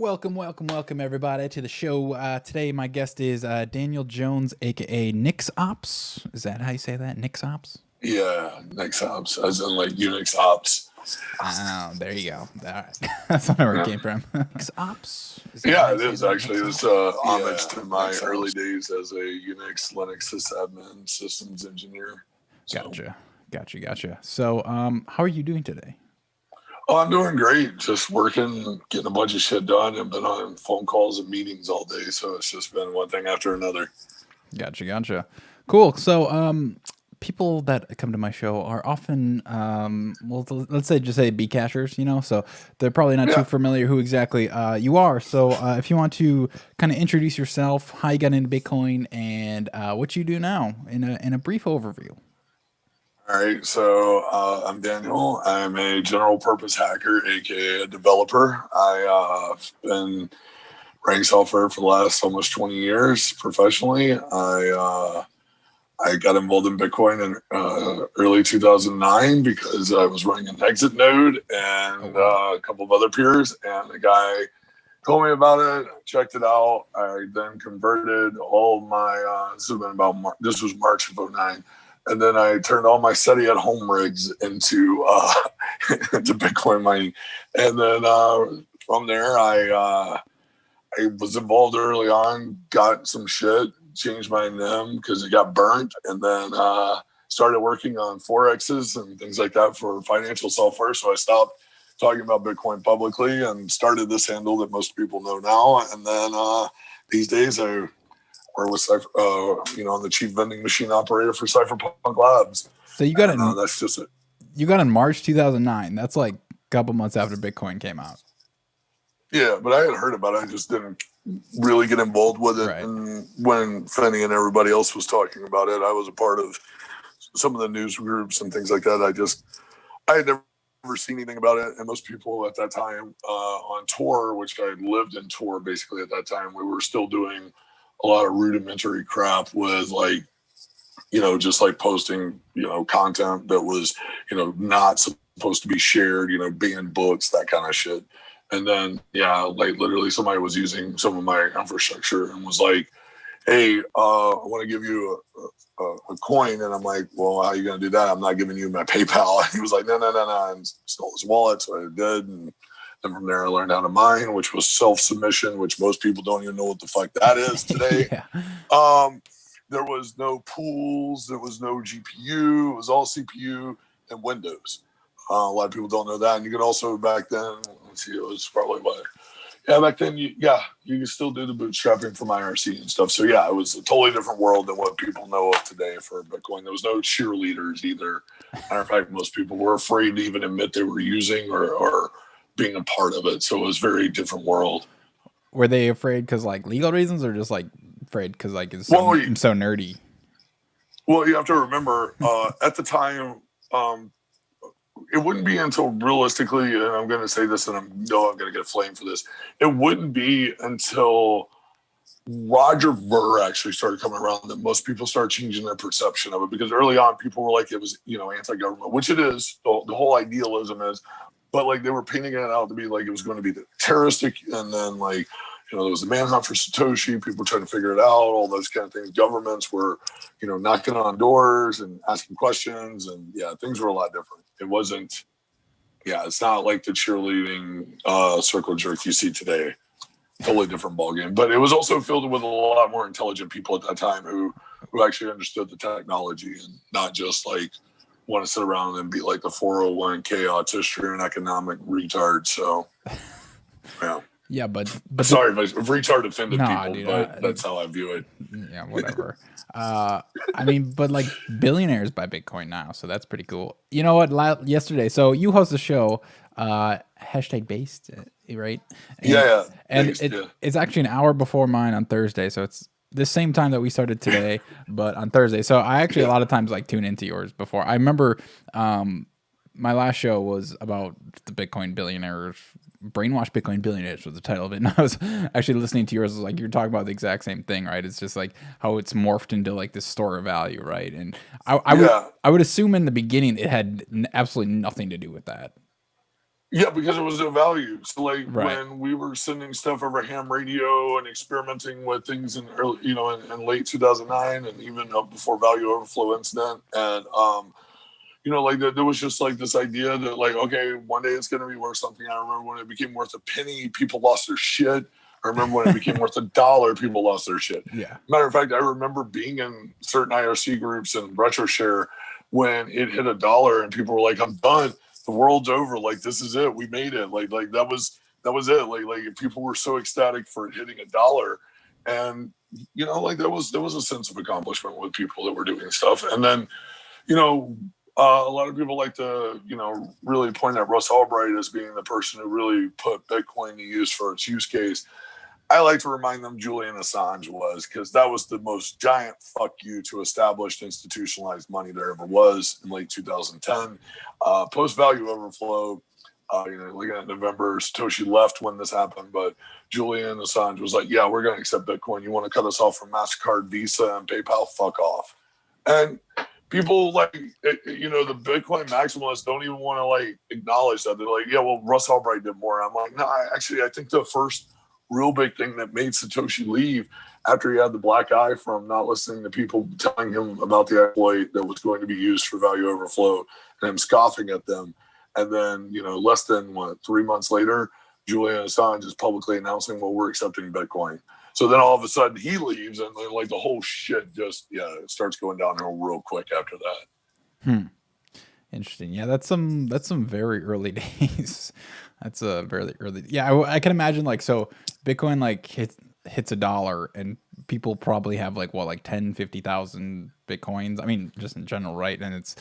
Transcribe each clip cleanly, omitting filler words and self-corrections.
Welcome, everybody, to the show. Today, my guest is Daniel Jones, aka Nix Ops. Is that how you say that? Nix Ops? Yeah, Nix Ops, as in like Unix Ops. Oh, there you go. All right. That's not where it came from. Nix Ops? Yeah, it is actually. It's homage to my early days as a Unix Linux sysadmin systems engineer. So. Gotcha. So, how are you doing today? Oh, I'm doing great. Just working, getting a bunch of shit done. I've been on phone calls and meetings all day, so it's just been one thing after another. Gotcha. Cool. So, people that come to my show are often, let's say B cashers, so they're probably not too familiar who exactly you are. So if you want to kind of introduce yourself, how you got into Bitcoin, and what you do now in a brief overview. All right, so I'm Daniel. I'm a general purpose hacker, aka a developer. I've been writing software for the last almost 20 years professionally. I got involved in Bitcoin in early 2009 because I was running an exit node and a couple of other peers, and the guy told me about it, checked it out. I then converted all my, this was March of 2009. And then I turned all my SETI at home rigs into into Bitcoin mining. And then from there, I was involved early on, got some shit, changed my name because it got burnt, and then started working on Forexes and things like that for financial software. So I stopped talking about Bitcoin publicly and started this handle that most people know now. And then these days I work with I'm the chief vending machine operator for Cyberpunk Labs. So you got it. That's just it. You got in March 2009. That's like a couple months after Bitcoin came out. Yeah, but I had heard about it. I just didn't really get involved with it. Right. And when Fanny and everybody else was talking about it, I was a part of some of the news groups and things like that. I had never seen anything about it. And most people at that time on tour, which I lived in tour basically at that time, we were still doing a lot of rudimentary crap with just like posting, content that was, not supposed to be shared, banned books, that kind of shit. And then, like literally somebody was using some of my infrastructure and was like, hey, I want to give you a coin. And I'm like, well, how are you going to do that? I'm not giving you my PayPal. And he was like, no. And stole his wallet. So I did. And then from there, I learned how to mine, which was self-submission, which most people don't even know what the fuck that is today. There was no pools. There was no GPU. It was all CPU and Windows. A lot of people don't know that. And you could also, back then, let's see, it was probably back then, you could still do the bootstrapping from IRC and stuff. So, it was a totally different world than what people know of today for Bitcoin. There was no cheerleaders either. Matter of fact, most people were afraid to even admit they were using or being a part of it. So it was a very different world. Were they afraid because like legal reasons, or just like afraid because like it's so nerdy? Well, you have to remember at the time, it wouldn't be until realistically, and I'm going to say this, and I'm going to get flamed for this. It wouldn't be until Roger Ver actually started coming around that most people started changing their perception of it, because early on people were like it was anti-government, which it is. The whole idealism is. But like they were painting it out to be like it was going to be the terroristic, and then like there was the manhunt for Satoshi. People trying to figure it out, all those kind of things. Governments were, knocking on doors and asking questions, and things were a lot different. It wasn't, it's not like the cheerleading circle jerk you see today. Totally different ballgame. But it was also filled with a lot more intelligent people at that time who actually understood the technology and not just like want to sit around and be like the 401k autistic and economic retard. So, yeah, but sorry if retard offended people, dude, but that's how I view it. Yeah, whatever. I mean, but like billionaires buy Bitcoin now, so that's pretty cool. You know what? Yesterday, so you host a show, hashtag based, right? And it's actually an hour before mine on Thursday, so it's the same time that we started today, but on Thursday. So I actually a lot of times like tune into yours before. I remember my last show was about the Bitcoin billionaires, brainwash Bitcoin billionaires was the title of it. And I was actually listening to yours. Like you're talking about the exact same thing, right? It's just like how it's morphed into like this store of value, right? And I would assume in the beginning it had absolutely nothing to do with that. Yeah, because it was a value. So like Right. when we were sending stuff over ham radio and experimenting with things in early, in late 2009 and even up before value overflow incident, and like there was just like this idea that like, okay, one day it's going to be worth something. I remember when it became worth a penny, people lost their shit. I remember when it became worth $1, people lost their shit. Yeah. Matter of fact, I remember being in certain IRC groups and RetroShare when it hit $1 and people were like, I'm done. The world's over. Like, this is it. We made it. Like that was it. Like people were so ecstatic for it hitting $1. And, like there was a sense of accomplishment with people that were doing stuff. And then, a lot of people like to, really point at Russ Albright as being the person who really put Bitcoin to use for its use case. I like to remind them Julian Assange was, because that was the most giant fuck you to established institutionalized money there ever was in late 2010. Post value overflow, looking at November, Satoshi left when this happened, but Julian Assange was like, yeah, we're going to accept Bitcoin. You want to cut us off from MasterCard, Visa, and PayPal? Fuck off. And people like, the Bitcoin maximalists don't even want to like acknowledge that. They're like, yeah, well, Russ Albright did more. I'm like, no, I think the first real big thing that made Satoshi leave after he had the black eye from not listening to people telling him about the exploit that was going to be used for value overflow and him scoffing at them. And then, less than 3 months later, Julian Assange is publicly announcing, well, we're accepting Bitcoin. So then all of a sudden he leaves and then like the whole shit just, it starts going downhill real quick after that. Interesting. Yeah, that's some very early days. That's a very early. Yeah, I can imagine like, so Bitcoin like hits $1 and people probably have like what, like 10, 50,000 Bitcoins. I mean, just in general, right? And it's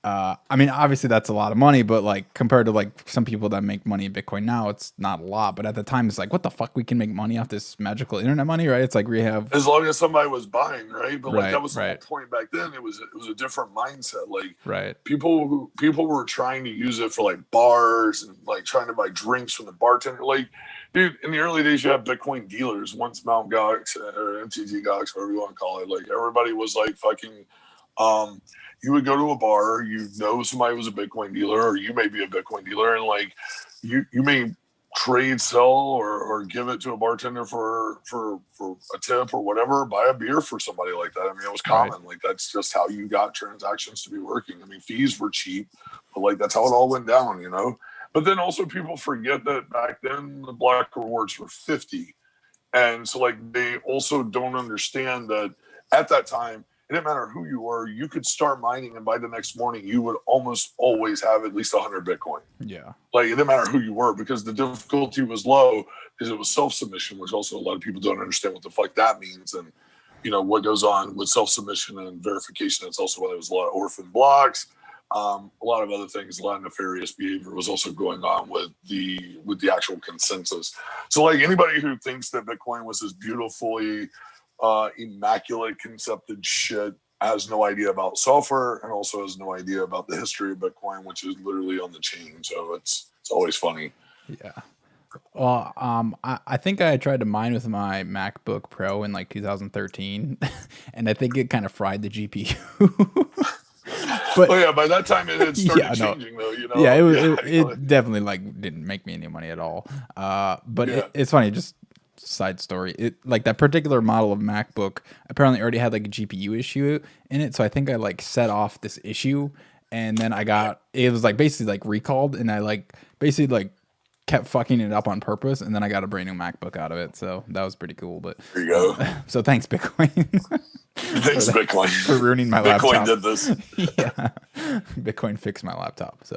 I mean, obviously that's a lot of money, but like compared to like some people that make money in Bitcoin now, it's not a lot. But at the time, it's like, what the fuck? We can make money off this magical internet money, right? It's like we have, as long as somebody was buying, right? But like right, that was the right, whole point back then. It was a different mindset. Like right. people were trying to use it for like bars and like trying to buy drinks from the bartender. Like, dude, in the early days, you had Bitcoin dealers. Once Mt. Gox or MTG Gox, whatever you want to call it, like everybody was like fucking. You would go to a bar, somebody was a Bitcoin dealer, or you may be a Bitcoin dealer, and like you may trade, sell, or give it to a bartender for a tip or whatever, buy a beer for somebody like that. I mean, it was common. Right. Like that's just how you got transactions to be working. I mean, fees were cheap, but like that's how it all went down, But then also people forget that back then the black rewards were 50. And so like they also don't understand that at that time, it didn't matter who you were, you could start mining and by the next morning you would almost always have at least 100 Bitcoin. Yeah. Like it didn't matter who you were because the difficulty was low because it was self-submission, which also a lot of people don't understand what the fuck that means. And, what goes on with self-submission and verification. It's also why there was a lot of orphan blocks, a lot of other things, a lot of nefarious behavior was also going on with the actual consensus. So like anybody who thinks that Bitcoin was this beautifully immaculate concepted shit has no idea about software and also has no idea about the history of Bitcoin, which is literally on the chain. So it's always funny. Yeah. Well, I think I tried to mine with my MacBook Pro in like 2013, and I think it kind of fried the GPU. But yeah, by that time it had started changing, though. Yeah, it definitely like didn't make me any money at all. But it's funny, just side story. It like that particular model of MacBook apparently already had like a GPU issue in it, so I think I like set off this issue, and then it was like basically like recalled, and I like basically like kept fucking it up on purpose, and then I got a brand new MacBook out of it. So that was pretty cool. But there you go. So thanks, Bitcoin. Thanks, Bitcoin, for ruining my laptop. Bitcoin did this. Yeah, Bitcoin fixed my laptop. So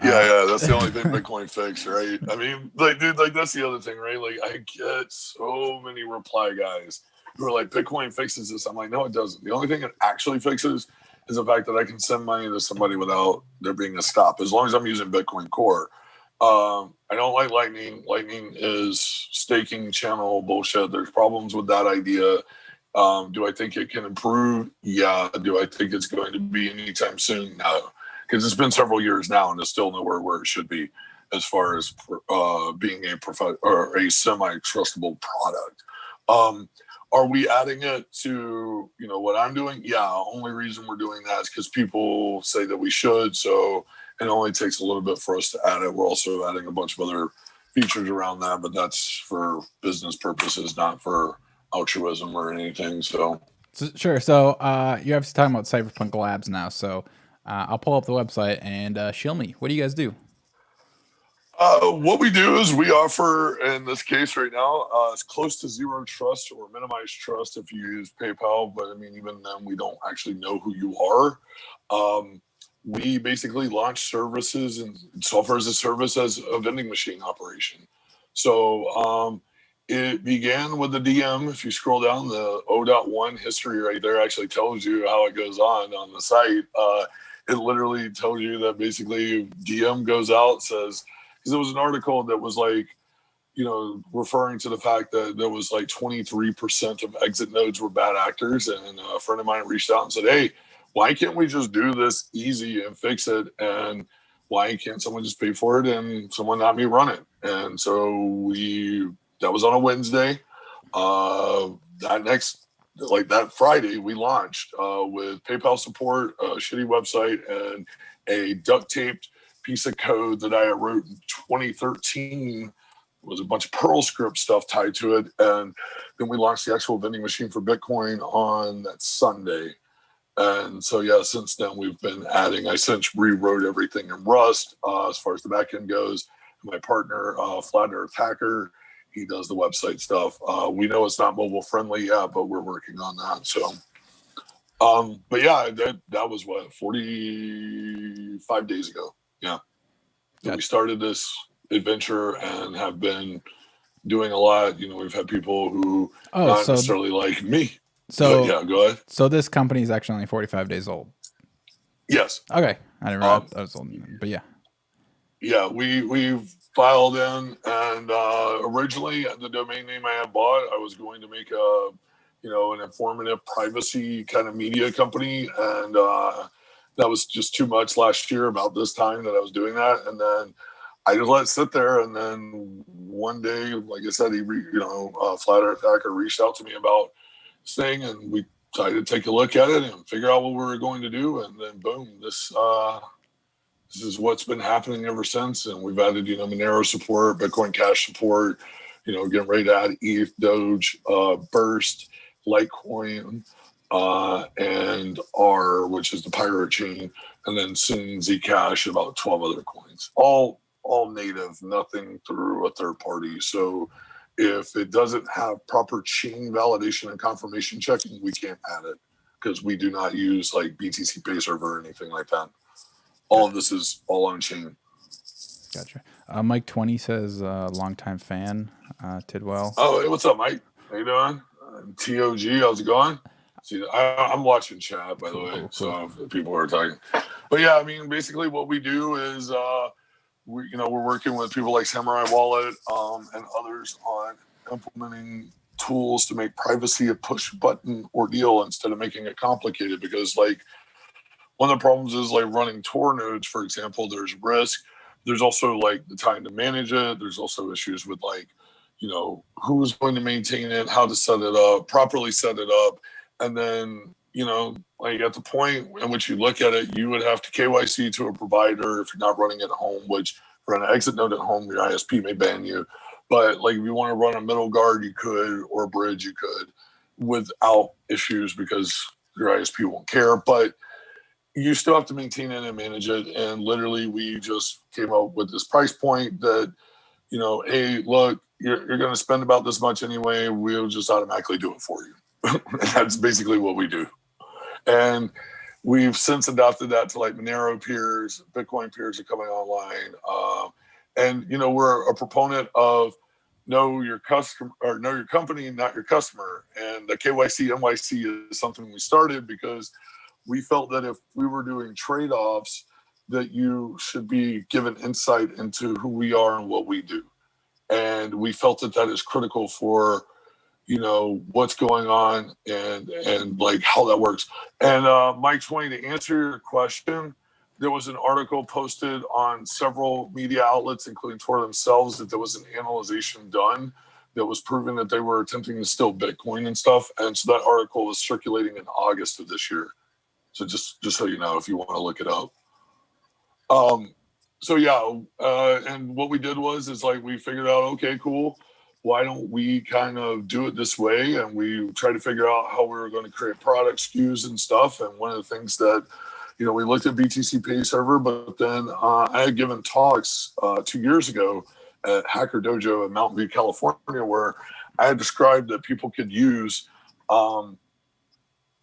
yeah, that's the only thing Bitcoin fixed, right? I mean, like, dude, like that's the other thing, right? Like, I get so many reply guys who are like, Bitcoin fixes this. I'm like, no, it doesn't. The only thing it actually fixes is the fact that I can send money to somebody without there being a stop, as long as I'm using Bitcoin Core. I don't like Lightning. Lightning is staking channel bullshit. There's problems with that idea. Do I think it can improve? Yeah. Do I think it's going to be anytime soon? No, because it's been several years now and it's still nowhere where it should be as far as being a semi-trustable product. Are we adding it to what I'm doing? Yeah. Only reason we're doing that is because people say that we should. So and it only takes a little bit for us to add it. We're also adding a bunch of other features around that, but that's for business purposes, not for altruism or anything. So sure. So you're obviously talking about Cyberpunk Labs now. So I'll pull up the website and show me. What do you guys do? What we do is we offer, in this case right now, it's close to zero trust or minimized trust if you use PayPal. But I mean, even then, we don't actually know who you are. We basically launch services and software as a service as a vending machine operation. So it began with the DM. If you scroll down, the O.1 history right there actually tells you how it goes on the site. It literally tells you that basically DM goes out, says, because there was an article that was like, referring to the fact that there was like 23% of exit nodes were bad actors. And a friend of mine reached out and said, hey, why can't we just do this easy and fix it? And why can't someone just pay for it and someone not me run it? And so that was on a Wednesday. That Friday, we launched with PayPal support, a shitty website, and a duct taped piece of code that I wrote in 2013. Was a bunch of Perl script stuff tied to it. And then we launched the actual vending machine for Bitcoin on that Sunday. And so, yeah, since then we've been adding. I since rewrote everything in Rust as far as the backend goes. My partner, Flat Earth Hacker, he does the website stuff. We know it's not mobile friendly yet, but we're working on that. So, but yeah, that was 45 days ago. Yeah. So we started this adventure and have been doing a lot. We've had people who not necessarily like me. So yeah, go ahead. So this company is actually only 45 days old. Yes. Okay. I didn't realize that was old, but yeah. Yeah, we've filed in, and originally the domain name I had bought, I was going to make an informative privacy kind of media company, and that was just too much last year about this time that I was doing that, and then I just let it sit there, and then one day, like I said, Flat Earth Hacker reached out to me about this thing, and we decided to take a look at it and figure out what we were going to do, and then boom, this is what's been happening ever since. And we've added, Monero support, Bitcoin Cash support, getting ready to add ETH, Doge, Burst, Litecoin, and R, which is the pirate chain, and then soon Zcash, about 12 other coins, all native, nothing through a third party. So if it doesn't have proper chain validation and confirmation checking, we can't add it because we do not use like BTC Pay Server or anything like that. All of this is all on chain. Gotcha. Mike 20 says longtime fan, Tidwell. Oh, hey, what's up, Mike? How you doing? TOG, how's it going? See, I'm watching chat, by the way, cool. So people are talking. But yeah, I mean, basically what we do is we're working with people like Samurai Wallet and others on implementing tools to make privacy a push button ordeal instead of making it complicated. Because like one of the problems is like running Tor nodes, for example, there's risk. There's also like the time to manage it. There's also issues with like, who's going to maintain it, how to set it up, properly set it up. And then, like at the point in which you look at it, you would have to KYC to a provider if you're not running it at home, which run an exit node at home, your ISP may ban you. But like if you want to run a middle guard, you could, or a bridge, you could, without issues because your ISP won't care. But you still have to maintain it and manage it. And literally, we just came up with this price point that, hey, look, you're going to spend about this much anyway. We'll just automatically do it for you. That's basically what we do. And we've since adopted that to like Monero peers, Bitcoin peers are coming online. And, we're a proponent of know your customer or know your company, not your customer. And the KYC NYC is something we started because we felt that if we were doing trade-offs, that you should be given insight into who we are and what we do. And we felt that is critical for, what's going on and like how that works. And Mike 20, to answer your question, there was an article posted on several media outlets, including Tor themselves, that there was an analyzation done that was proving that they were attempting to steal Bitcoin and stuff. And so that article was circulating in August of this year. So just so you know, if you want to look it up. So yeah, and what we did is like we figured out, okay, cool. Why don't we kind of do it this way? And we tried to figure out how we were going to create product SKUs and stuff. And one of the things that, we looked at BTC Pay Server, but then I had given talks 2 years ago at Hacker Dojo in Mountain View, California, where I had described that people could use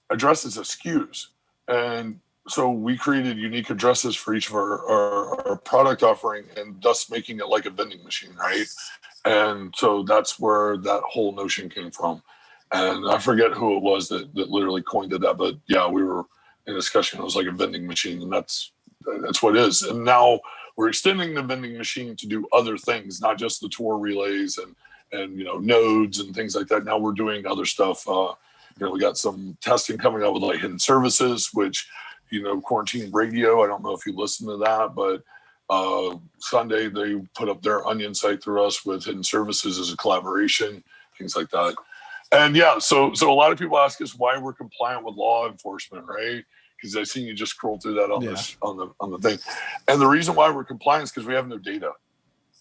addresses as SKUs. And so we created unique addresses for each of our product offering, and thus making it like a vending machine, right? And so that's where that whole notion came from. And I forget who it was that literally coined it that, but yeah, we were in discussion. It was like a vending machine, and that's what it is. And now we're extending the vending machine to do other things, not just the Tor relays and nodes and things like that. Now we're doing other stuff. We got some testing coming up with like hidden services, which Quarantine Radio. I don't know if you listen to that, but Sunday they put up their Onion site through us with hidden services as a collaboration, things like that. And yeah, so a lot of people ask us why we're compliant with law enforcement, right? Because I seen you just scroll through that on this on the thing. And the reason why we're compliant is because we have no data.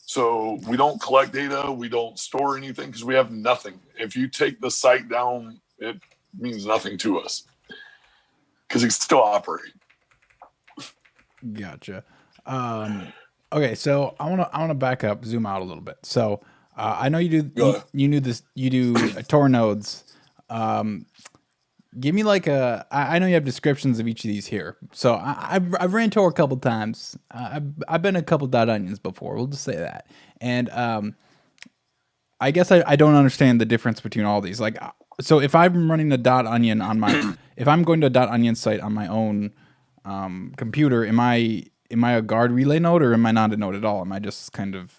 So we don't collect data, we don't store anything because we have nothing. If you take the site down, it means nothing to us because it still operate. Gotcha. Okay, so I wanna back up, zoom out a little bit. So I know you do you do Tor nodes. Give me like I know you have descriptions of each of these here. So I've ran Tor a couple times. I've been a couple .onions before. We'll just say that. And I guess I don't understand the difference between all these. Like, so if I'm running a .onion on my, if I'm going to a .onion site on my own computer, am I a guard relay node, or am I not a node at all? Am I just kind of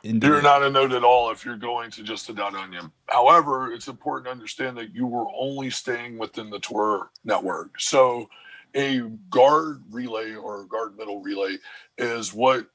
You're not a node at all if you're going to just a .onion. However, it's important to understand that you were only staying within the Tor network. So a guard relay or guard middle relay is what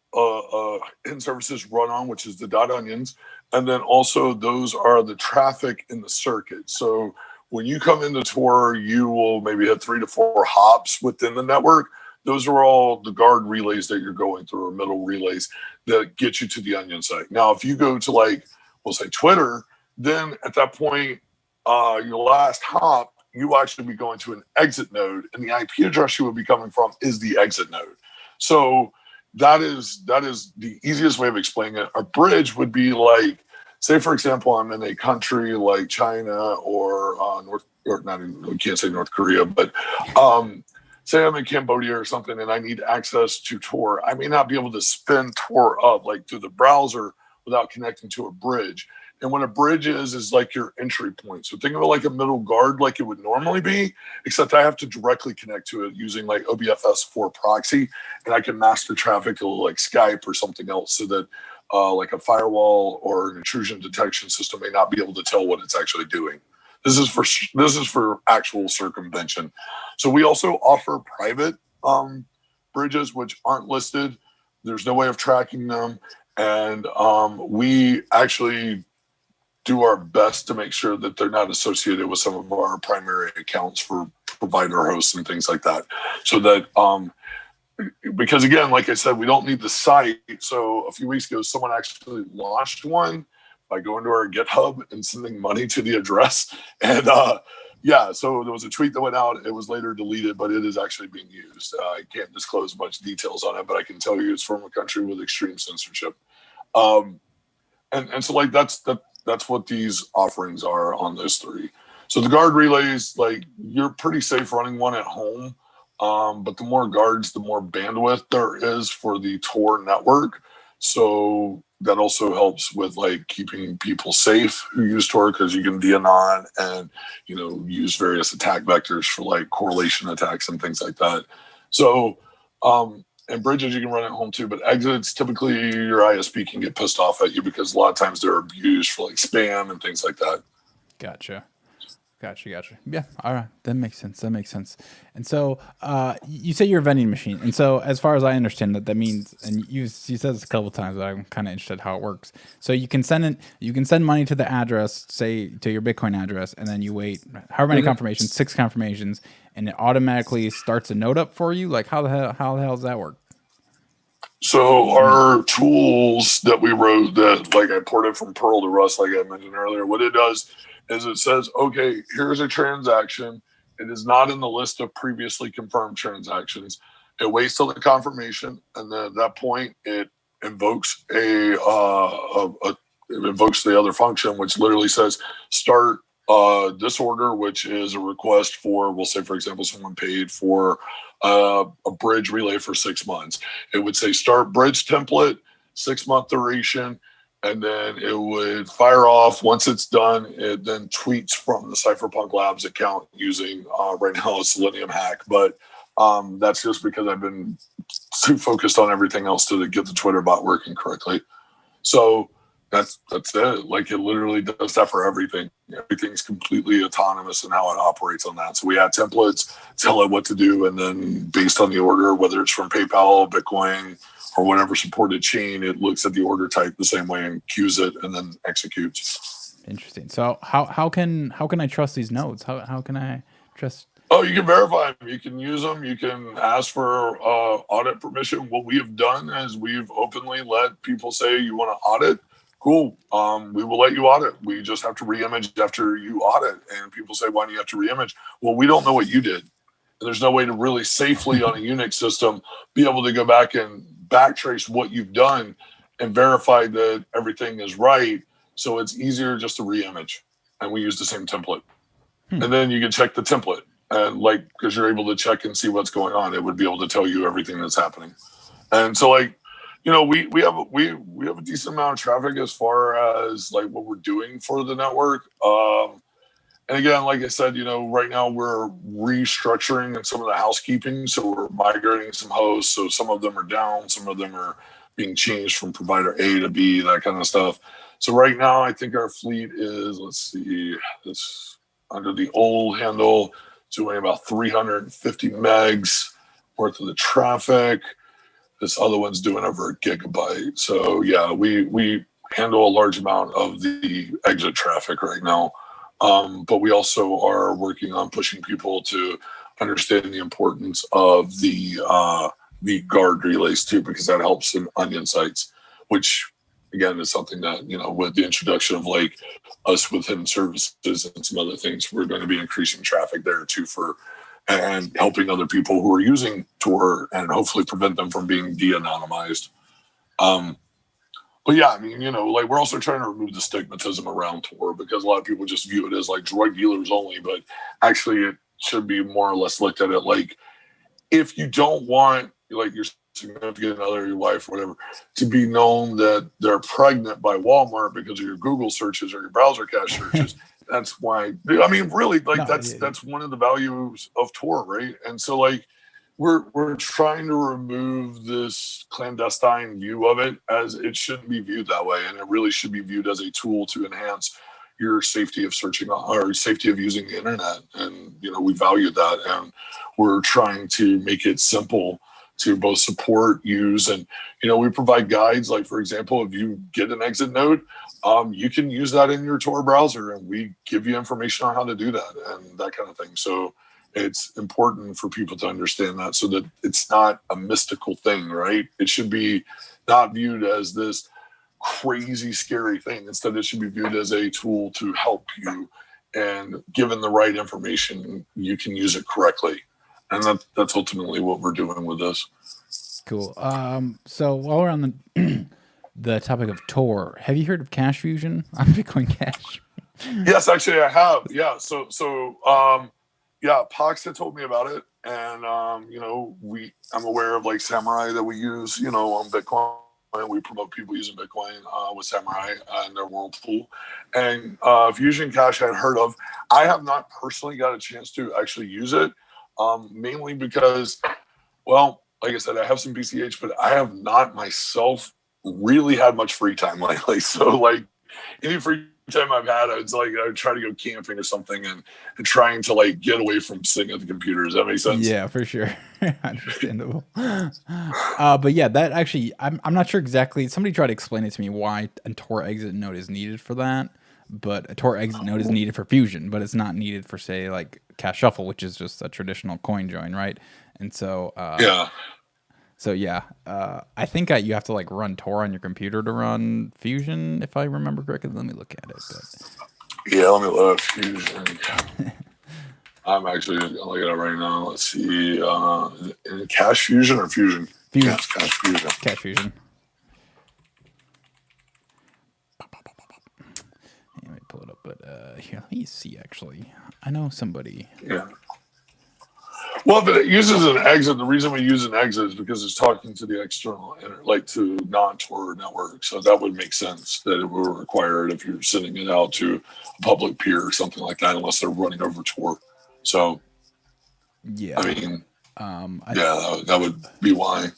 hidden services run on, which is the .onions. And then also those are the traffic in the circuit. So when you come into Tor, you will maybe have 3 to 4 hops within the network. Those are all the guard relays that you're going through, or middle relays that get you to the Onion site. Now, if you go to, like, we'll say Twitter, then at that point, your last hop, you actually be going to an exit node, and the IP address you would be coming from is the exit node. So that is the easiest way of explaining it. A bridge would be like, say, for example, I'm in a country like China or we can't say North Korea, but say I'm in Cambodia or something and I need access to Tor. I may not be able to spin Tor up like through the browser without connecting to a bridge. And what a bridge is like your entry point. So think of it like a middle guard, like it would normally be, except I have to directly connect to it using like OBFS4 proxy, and I can master traffic like Skype or something else, so that like a firewall or an intrusion detection system may not be able to tell what it's actually doing. This is for actual circumvention. So we also offer private bridges which aren't listed. There's no way of tracking them, and we actually do our best to make sure that they're not associated with some of our primary accounts for provider hosts and things like that. So that because again, like I said, we don't need the site. So a few weeks ago, someone actually launched one by going to our GitHub and sending money to the address. And yeah, so there was a tweet that went out. It was later deleted, but it is actually being used. I can't disclose much details on it, but I can tell you it's from a country with extreme censorship. And so like that's what these offerings are on those three. So the guard relays, like, you're pretty safe running one at home. But the more guards, the more bandwidth there is for the Tor network. So that also helps with like keeping people safe who use Tor, because you can DAnon and use various attack vectors for like correlation attacks and things like that. So and bridges you can run at home too, but exits, typically your ISP can get pissed off at you because a lot of times they're abused for like spam and things like that. Gotcha. Yeah, all right, that makes sense. And so you say you're a vending machine, and so as far as I understand that means, and you said this a couple of times, but I'm kind of interested how it works. So you can send money to the address, say to your Bitcoin address, and then you wait however many confirmations, 6 confirmations, and it automatically starts a node up for you. Like how the hell does that work? So our tools that we wrote that like I ported from Perl to Rust, like I mentioned earlier, what it does is it says, okay, here's a transaction. It is not in the list of previously confirmed transactions. It waits till the confirmation, and then at that point, it invokes it invokes the other function, which literally says start this order, which is a request for, we'll say, for example, someone paid for a bridge relay for 6 months. It would say start bridge template, 6-month duration, and then it would fire off. Once it's done, it then tweets from the Cyberpunk Labs account using right now a Selenium hack. But that's just because I've been too focused on everything else to get the Twitter bot working correctly. So that's it. Like it literally does that for everything. Everything's completely autonomous in how it operates on that. So we add templates, tell it what to do, and then based on the order, whether it's from PayPal, Bitcoin, or whatever supported chain, it looks at the order type the same way and queues it and then executes. Interesting. So how can I trust these nodes? How can I trust? Oh, you can verify them. You can use them. You can ask for audit permission. What we have done is we've openly let people say, you want to audit? Cool. We will let you audit. We just have to re-image after you audit. And people say, why do you have to re-image? Well, we don't know what you did. And there's no way to really safely on a Unix system be able to go back and backtrace what you've done and verify that everything is right. So it's easier just to re-image. And we use the same template. And then you can check the template. And like, because you're able to check and see what's going on, it would be able to tell you everything that's happening. And so like, you know, we have a decent amount of traffic as far as like what we're doing for the network. And again, like I said, you know, right now we're restructuring and some of the housekeeping. So we're migrating some hosts. So some of them are down, some of them are being changed from provider A to B, that kind of stuff. So right now, I think our fleet is, let's see, this under the old handle, doing about 350 megs worth of the traffic. This other one's doing over a gigabyte. So yeah, we handle a large amount of the exit traffic right now. But we also are working on pushing people to understand the importance of the guard relays too, because that helps in onion sites, which again is something that, you know, with the introduction of like us with hidden services and some other things, we're going to be increasing traffic there too and helping other people who are using Tor and hopefully prevent them from being de-anonymized. But yeah, I mean, you know, like we're also trying to remove the stigmatism around Tor because a lot of people just view it as like drug dealers only, but actually it should be more or less looked at it like if you don't want like your significant other, your wife, or whatever, to be known that they're pregnant by Walmart because of your Google searches or your browser cache searches. That's why, I mean, really, like that's one of the values of Tor, right? And so like we're trying to remove this clandestine view of it, as it shouldn't be viewed that way, and it really should be viewed as a tool to enhance your safety of searching or safety of using the internet. And you know, we value that, and we're trying to make it simple to both support, use, and you know, we provide guides. Like for example, if you get an exit node, you can use that in your Tor browser, and we give you information on how to do that and that kind of thing. So it's important for people to understand that, so that it's not a mystical thing, right? It should be not viewed as this crazy, scary thing. Instead, it should be viewed as a tool to help you, and given the right information, you can use it correctly. And that's ultimately what we're doing with this. Cool. So while we're on the topic of Tor, have you heard of Cash Fusion on Bitcoin Cash? Yes, actually, I have. Yeah. Yeah, Pox had told me about it, and you know, I'm aware of like Samurai that we use, you know, on Bitcoin. We promote people using Bitcoin with Samurai and their Whirlpool. And Fusion Cash I'd heard of. I have not personally got a chance to actually use it, mainly because, well, like I said, I have some BCH, but I have not myself really had much free time lately. So like any free time I've had, it's like I would try to go camping or something and trying to like get away from sitting at the computer. Does that make sense? Yeah, for sure. Understandable. But yeah, that actually, I'm not sure exactly. Somebody tried to explain it to me why a Tor exit node is needed for that. But a Tor exit node is needed for Fusion, but it's not needed for, say, like Cash Shuffle, which is just a traditional coin join, right? And so, yeah. So yeah, I think you have to like run Tor on your computer to run Fusion, if I remember correctly. Let me look at it. But yeah, let me look Fusion. I'm actually looking at it right now. Let's see, Cache Fusion or Fusion? Fusion. Cache Fusion. Cache Fusion. Let me pull it up, but here, let me see. Actually, I know somebody. Yeah. Well, but it uses an exit. The reason we use an exit is because it's talking to the external, like to non-Tor network. So that would make sense that it would require it if you're sending it out to a public peer or something like that, unless they're running over Tor. So, yeah, I mean, that would be why.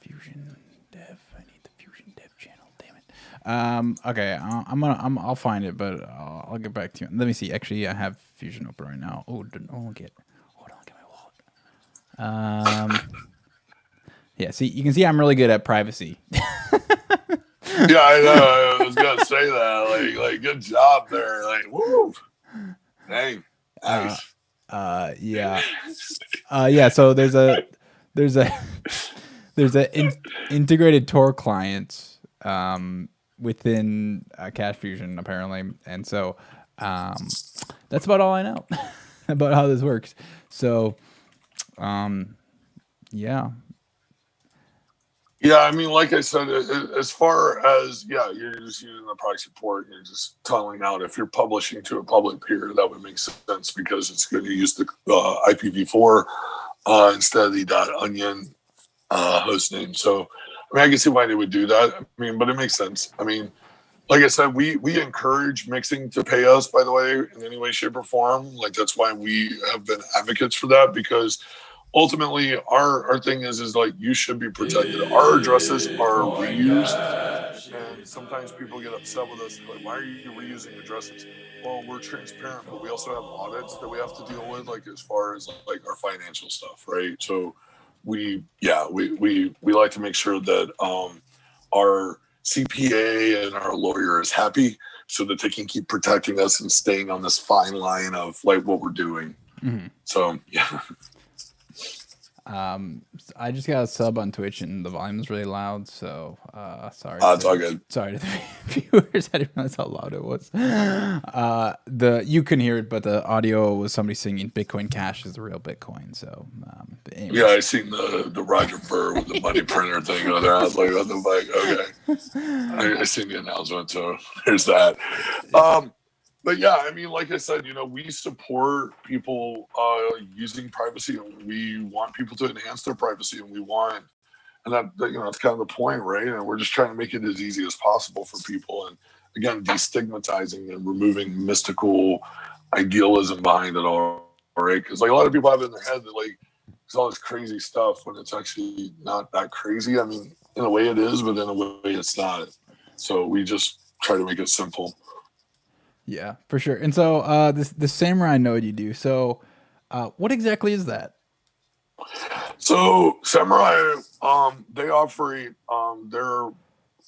Fusion Dev. I need the Fusion Dev channel. Damn it. Okay, I'll find it, but I'll get back to you. Let me see. Actually, I have Fusion open right now. Hold on, get my wallet. Yeah. See, you can see I'm really good at privacy. Yeah, I know. I was gonna say that. Like, good job there. Like, woo. Dang, nice. Yeah. Yeah. So there's a integrated Tor client within Cache Fusion apparently, and so that's about all I know about how this works. So, yeah. Yeah, I mean, like I said, as far as you're just using the proxy port. You're just tunneling out. If you're publishing to a public peer, that would make sense because it's going to use the IPv4 instead of the .onion host name. So, I mean, I can see why they would do that. I mean, but it makes sense. I mean, like I said, we encourage mixing to pay us, by the way, in any way, shape, or form. Like that's why we have been advocates for that because ultimately our thing is like you should be protected. Our addresses are reused, and sometimes people get upset with us. They're like, "Why are you reusing addresses?" Well, we're transparent, but we also have audits that we have to deal with, like as far as like our financial stuff, right? So we like to make sure that our CPA and our lawyer is happy so that they can keep protecting us and staying on this fine line of like what we're doing. Mm-hmm. So yeah. I just got a sub on Twitch and the volume is really loud, so sorry. It's all good. Sorry to the viewers. I didn't realize how loud it was. You couldn't hear it, but the audio was somebody singing "Bitcoin Cash is the real Bitcoin." So yeah, I seen the Roger Ver with the money printer thing on there. I was like, what the fuck? Okay, I seen the announcement, so there's that. But yeah, I mean, like I said, we support people using privacy, and we want people to enhance their privacy, and that that's kind of the point, right? And we're just trying to make it as easy as possible for people, and again, destigmatizing and removing mystical idealism behind it all, right? Because like a lot of people have it in their head that like it's all this crazy stuff when it's actually not that crazy. I mean, in a way it is, but in a way it's not. So we just try to make it simple. Yeah, for sure. And so the Samurai node you do. So what exactly is that? So Samurai, they operate their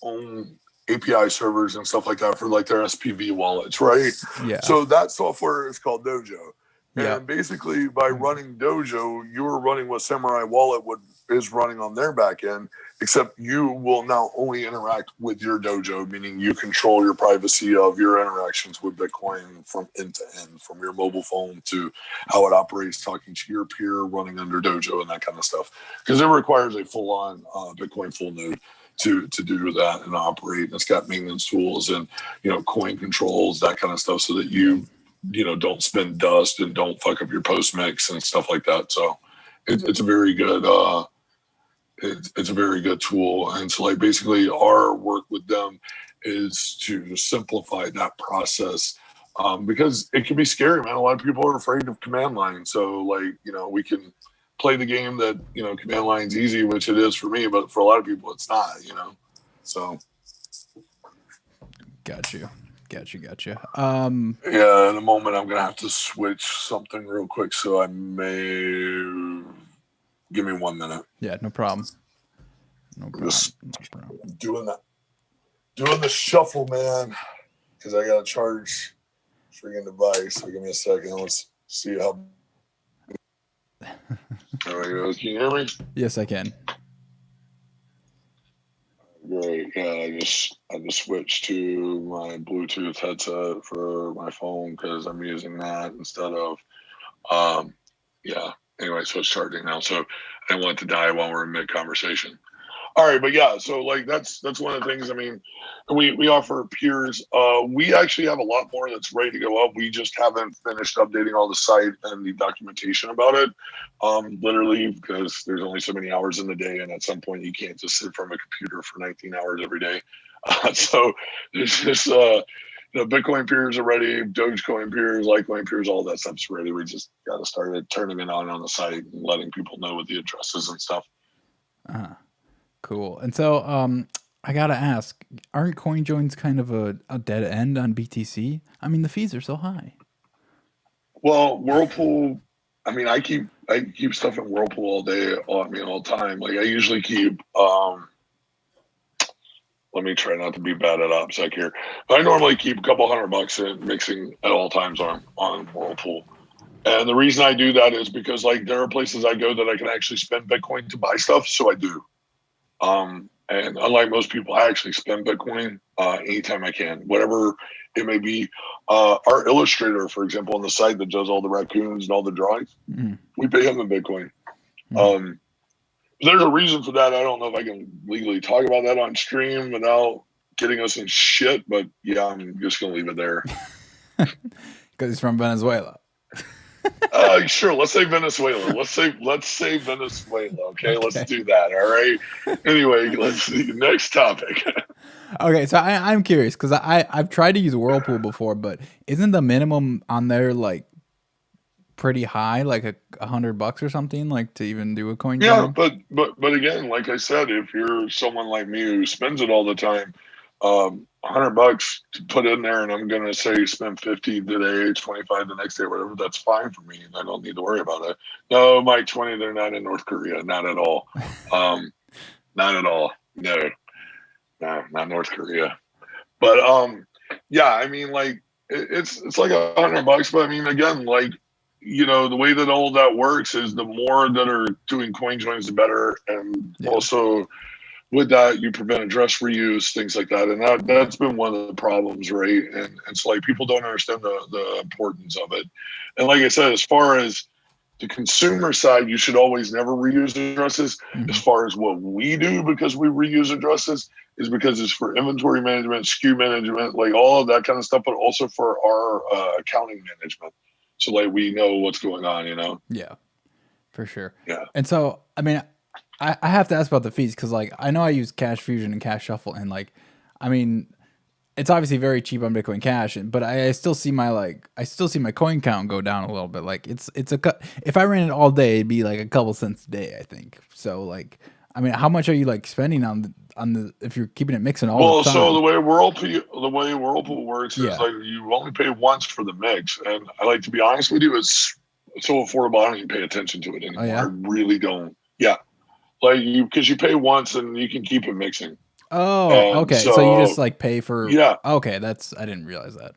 own API servers and stuff like that for like their SPV wallets, right? Yeah. So that software is called Dojo. Yeah. And basically by running Dojo, you're running what Samurai Wallet is running on their back end, except you will now only interact with your Dojo, meaning you control your privacy of your interactions with Bitcoin from end to end, from your mobile phone to how it operates, talking to your peer, running under Dojo and that kind of stuff. Because it requires a full-on Bitcoin full node to do that and operate. And it's got maintenance tools and, coin controls, that kind of stuff, so that you don't spin dust and don't fuck up your post mix and stuff like that. So it's a very good it's a very good tool. And so like basically our work with them is to simplify that process because it can be scary, man. A lot of people are afraid of command line. So like, we can play the game that, command line's easy, which it is for me, but for a lot of people it's not, so. Got you. Yeah, in a moment I'm gonna have to switch something real quick, so I may give me 1 minute. Yeah, no problem. Just doing the shuffle, man, because I gotta charge freaking device. So give me a second. Let's see how There we go. Can you hear me? Yes, I can. Great. Yeah, I just switched to my Bluetooth headset for my phone because I'm using that instead of yeah. Anyway, so it's charging now. So I don't want it to die while we're in mid conversation. All right, but yeah, so like that's one of the things. I mean, we offer peers. We actually have a lot more that's ready to go up. We just haven't finished updating all the site and the documentation about it. Literally, because there's only so many hours in the day, and at some point you can't just sit from a computer for 19 hours every day. So there's just Bitcoin peers are ready, Dogecoin peers, Litecoin peers, all that stuff's ready. We just got to start turning it on the site and letting people know what the addresses and stuff. Cool. And so, I gotta ask, aren't coin joins kind of a dead end on BTC? I mean, the fees are so high. Well, Whirlpool. I mean, I keep stuff in Whirlpool all day. All the time. Like I usually keep. Let me try not to be bad at OPSEC here. But I normally keep a couple $100 in mixing at all times on Whirlpool. And the reason I do that is because like there are places I go that I can actually spend Bitcoin to buy stuff, so I do. And unlike most people, I actually spend Bitcoin anytime I can, whatever it may be. Our illustrator, for example, on the site that does all the raccoons and all the drawings, we pay him in Bitcoin. There's a reason for that. I don't know if I can legally talk about that on stream without getting us in shit, but yeah, I'm just going to leave it there. Because he's from Venezuela. Sure. Let's say Venezuela. Let's say Venezuela. Okay, let's do that. All right. Anyway, let's see. Next topic. Okay, so I'm curious because I've tried to use Whirlpool before, but isn't the minimum on there like pretty high, like $100 or something, like to even do a coin join? Yeah, but again, like I said, if you're someone like me who spends it all the time, $100 to put in there, and I'm gonna say spend 50 today, 25 the next day, whatever. That's fine for me, and I don't need to worry about it. No, my 20, they're not in North Korea, not at all. Not at all. No, not North Korea. But yeah, I mean, like it's like $100, but I mean, again, like the way that all that works is the more that are doing coin joins, the better, and also with that, you prevent address reuse, things like that. And that's been one of the problems, right? And so like people don't understand the importance of it. And like I said, as far as the consumer side, you should always never reuse addresses. As far as what we do, because we reuse addresses, is because it's for inventory management, SKU management, like all of that kind of stuff, but also for our accounting management. So like we know what's going on, Yeah, for sure. Yeah. And so, I mean, I have to ask about the fees because, like, I know I use Cash Fusion and Cash Shuffle, and like, I mean, it's obviously very cheap on Bitcoin Cash, but I still see my coin count go down a little bit. Like, if I ran it all day, it'd be like a couple cents a day, I think. So, like, I mean, how much are you like spending on the if you're keeping it mixing all the time? So the way Whirlpool works is like you only pay once for the mix, and I like to be honest with you, it's so affordable. I don't even pay attention to it anymore. I really don't. Yeah. Like because you pay once and you can keep it mixing. Oh, okay. So you just like pay for. Yeah. Okay, I didn't realize that.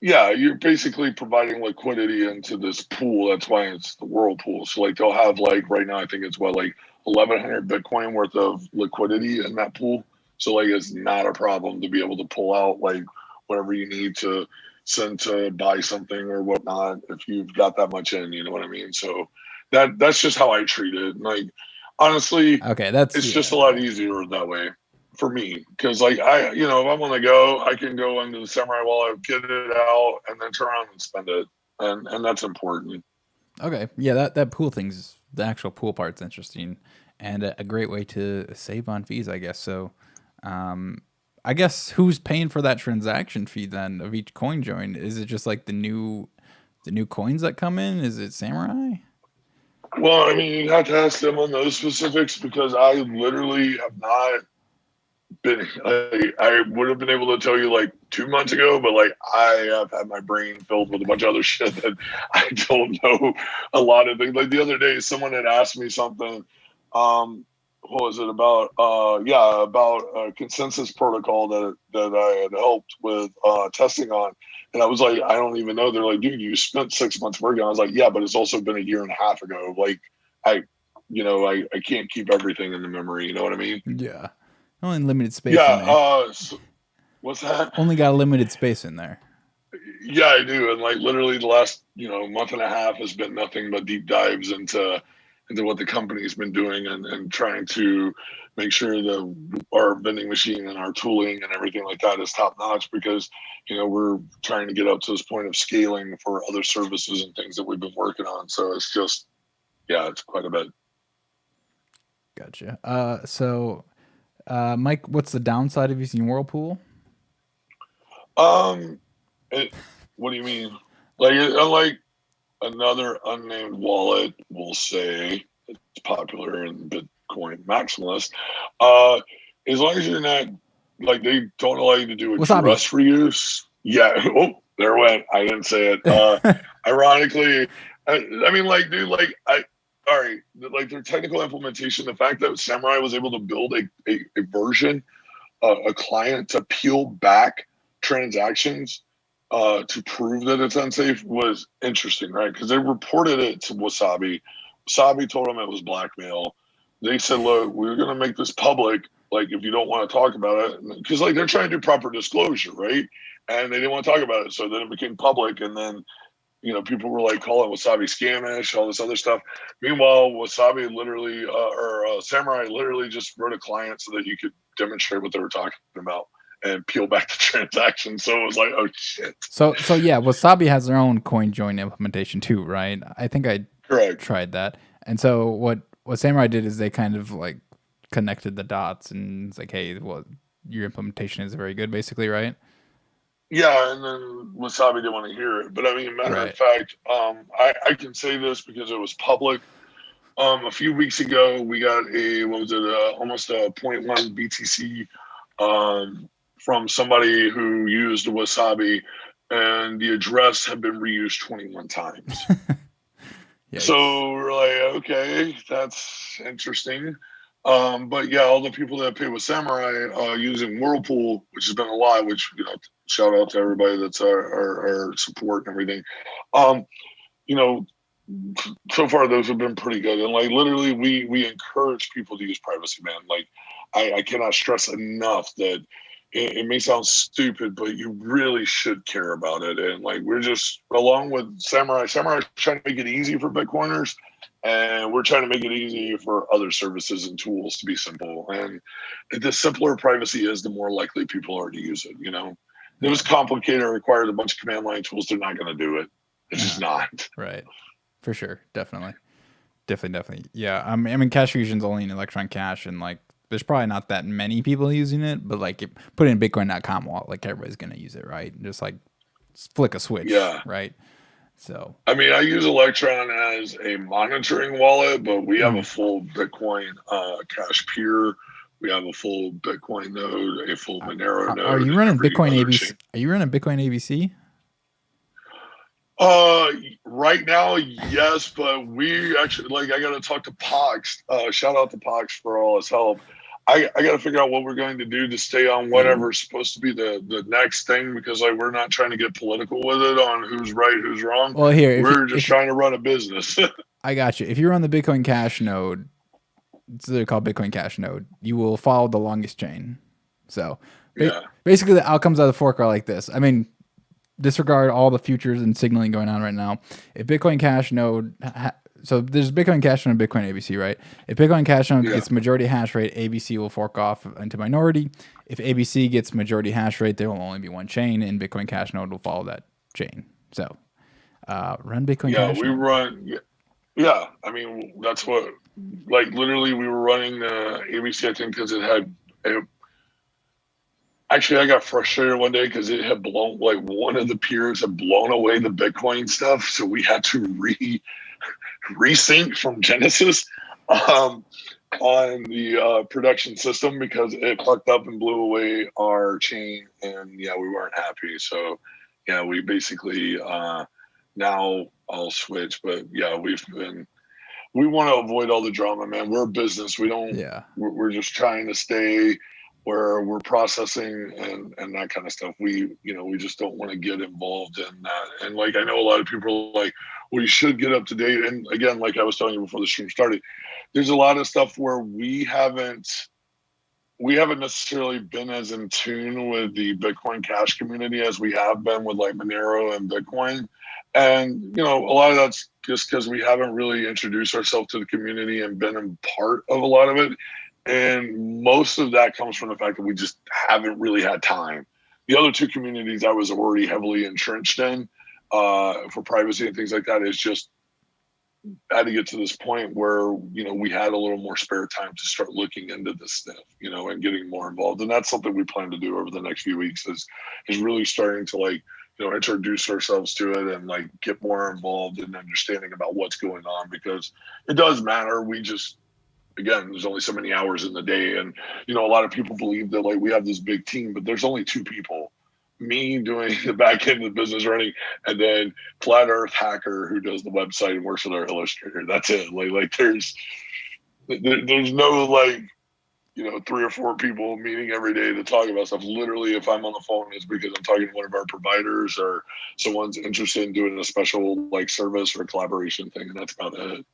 Yeah, you're basically providing liquidity into this pool. That's why it's the Whirlpool. So like they'll have like right now, I think it's like 1,100 Bitcoin worth of liquidity in that pool. So like it's not a problem to be able to pull out like whatever you need to send to buy something or whatnot if you've got that much in. You know what I mean? So that's just how I treat it. Like. Honestly, it's just a lot easier that way for me because, like, if I'm on the go, I can go into the Samurai wallet, get it out, and then turn around and spend it, and that's important. Okay, yeah, that pool thing's the actual pool part's interesting and a great way to save on fees, I guess. So, I guess who's paying for that transaction fee then of each coin join? Is it just like the new coins that come in? Is it Samurai? Well, I mean, you have to ask them on those specifics because I literally have not been. I would have been able to tell you like 2 months ago, but like I have had my brain filled with a bunch of other shit that I don't know a lot of things. Like the other day, someone had asked me something. What was it about? About a consensus protocol that I had helped with testing on. And I was like, I don't even know. They're like, dude, you spent 6 months working on it. I was like, yeah, but it's also been a year and a half ago. Like, I can't keep everything in the memory. You know what I mean? Yeah. Only limited space in Yeah. there. What's that? Only got a limited space in there. Yeah, I do. And like literally the last, month and a half has been nothing but deep dives into what the company's been doing and trying to make sure that our vending machine and our tooling and everything like that is top notch because, we're trying to get up to this point of scaling for other services and things that we've been working on. So it's just, yeah, it's quite a bit. Gotcha. So, Mike, what's the downside of using Whirlpool? What do you mean? Like, unlike another unnamed wallet, we'll say it's popular in Bitcoin maximalist. As long as you're not like they don't allow you to do address reuse. Yeah. Oh, there went. I didn't say it. Ironically, I mean, like, dude, like all right, like their technical implementation, the fact that Samurai was able to build a version, a client to peel back transactions to prove that it's unsafe was interesting, right? Because they reported it to Wasabi. Wasabi told them it was blackmail. They said, look, we're going to make this public. Like, if you don't want to talk about it, because like they're trying to do proper disclosure, right? And they didn't want to talk about it. So then it became public. And then, people were like calling Wasabi scamish, all this other stuff. Meanwhile, Wasabi literally, Samurai literally just wrote a client so that you could demonstrate what they were talking about and peel back the transaction. So it was like, oh shit. So yeah, Wasabi has their own CoinJoin implementation too, right? I think I tried that. And so what Samurai did is they kind of like connected the dots and it's like, hey, well, your implementation is very good, basically, right? Yeah, and then Wasabi didn't want to hear it. But I mean, matter of fact, I can say this because it was public. A few weeks ago, we got almost a 0.1 BTC from somebody who used Wasabi, and the address had been reused 21 times. So we're like, okay, that's interesting. But yeah, all the people that pay with Samurai using Whirlpool, which has been a lot, which, shout out to everybody that's our support and everything. So far those have been pretty good. And like literally we encourage people to use privacy, man. Like I cannot stress enough that it may sound stupid, but you really should care about it. And like we're just along with Samurai trying to make it easy for Bitcoiners, and we're trying to make it easy for other services and tools to be simple. And the simpler privacy is, the more likely people are to use it. If it was complicated or required a bunch of command line tools, they're not going to do it. It's just not. Right. For sure. Definitely. Yeah. I mean, Cash Fusion's only an Electron Cash, and like, there's probably not that many people using it, but like, put it in Bitcoin.com wallet, like everybody's gonna use it, right? Just like flick a switch, right? So I mean, I use Electron as a monitoring wallet, but we have a full Bitcoin Cash peer. We have a full Bitcoin node, a full Monero node. Are you running Bitcoin ABC? Are you running Bitcoin ABC? Right now, yes, but we actually I got to talk to Pox. Shout out to Pox for all his help. I got to figure out what we're going to do to stay on whatever's supposed to be the next thing, because like we're not trying to get political with it on who's right, who's wrong. Well, here we're just trying to run a business. I got you. If you're on the Bitcoin Cash node, they're called Bitcoin Cash node, you will follow the longest chain. So basically, the outcomes of the fork are like this. I mean, disregard all the futures and signaling going on right now. If Bitcoin Cash node, so there's Bitcoin Cash node and Bitcoin ABC, right? If Bitcoin Cash node gets majority hash rate, ABC will fork off into minority. If ABC gets majority hash rate, there will only be one chain, and Bitcoin Cash node will follow that chain. So run Bitcoin Cash node. Run. Yeah, I mean, that's what, like, literally we were running ABC, I think, because actually, I got frustrated one day because it had blown, like one of the peers had blown away the Bitcoin stuff. So we had to resync from Genesis on the production system because it fucked up and blew away our chain. And yeah, we weren't happy. So yeah, we basically, now I'll switch. But yeah, we want to avoid all the drama, man. We're a business. We're just trying to stay where we're processing and that kind of stuff. We just don't want to get involved in that. And like, I know a lot of people are like, we should get up to date. And again, like I was telling you before the stream started, there's a lot of stuff where we haven't necessarily been as in tune with the Bitcoin Cash community as we have been with like Monero and Bitcoin. And, a lot of that's just because we haven't really introduced ourselves to the community and been a part of a lot of it. And most of that comes from the fact that we just haven't really had time. The other two communities I was already heavily entrenched in for privacy and things like that is just had to get to this point where, we had a little more spare time to start looking into this stuff, and getting more involved. And that's something we plan to do over the next few weeks is really starting to like, introduce ourselves to it and like get more involved in understanding about what's going on, because it does matter. We just, again, there's only so many hours in the day. And, a lot of people believe that like we have this big team, but there's only two people. Me doing the back end of the business running, and then Flat Earth Hacker who does the website and works with our illustrator. That's it. Like there's no like, 3 or 4 people meeting every day to talk about stuff. Literally, if I'm on the phone, it's because I'm talking to one of our providers or someone's interested in doing a special like service or collaboration thing, and that's about it.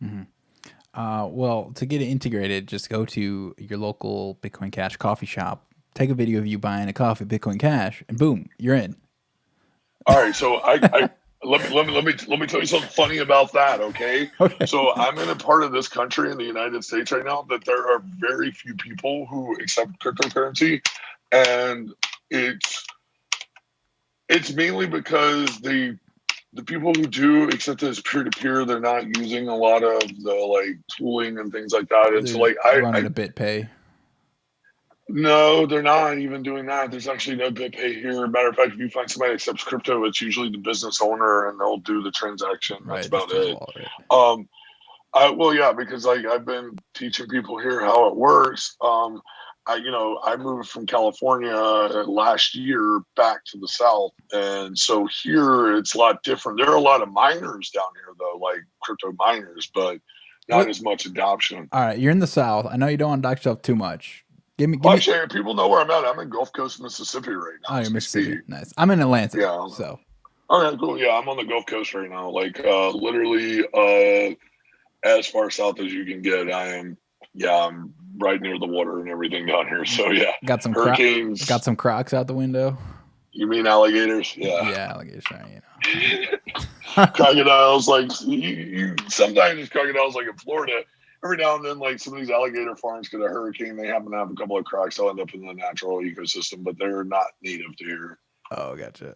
Mm-hmm. Well, to get it integrated, just go to your local Bitcoin Cash coffee shop. Take a video of you buying a coffee, Bitcoin Cash, and boom, you're in. All right, so I let me tell you something funny about that. Okay. So I'm in a part of this country in the United States right now that there are very few people who accept cryptocurrency, and it's mainly because the people who do accept it as peer-to-peer, they're not using a lot of the like tooling and things like that. It's like running a BitPay. No, they're not even doing that. There's actually no BitPay here. Matter of fact, if you find somebody that accepts crypto, it's usually the business owner and they'll do the transaction. That's about it. Well, yeah, because like I've been teaching people here how it works. I moved from California last year back to the South. And so here it's a lot different. There are a lot of miners down here though, like crypto miners, but not as much adoption. All right. You're in the South. I know you don't want to dox yourself too much. Actually, people know where I'm at. I'm in Gulf Coast, Mississippi right now. Oh, you're Mississippi. Nice. I'm in Atlanta. Yeah. So. Okay, cool. Yeah, I'm on the Gulf Coast right now. Like literally as far south as you can get. I'm right near the water and everything down here. So yeah. Got some hurricanes. Got some Crocs out the window. You mean alligators? Yeah. Yeah, alligators. Sorry, Crocodiles, like you sometimes there's crocodiles like in Florida. Every now and then, like some of these alligator farms get a hurricane. They happen to have a couple of crocs. They'll end up in the natural ecosystem, but they're not native to here. Oh, gotcha.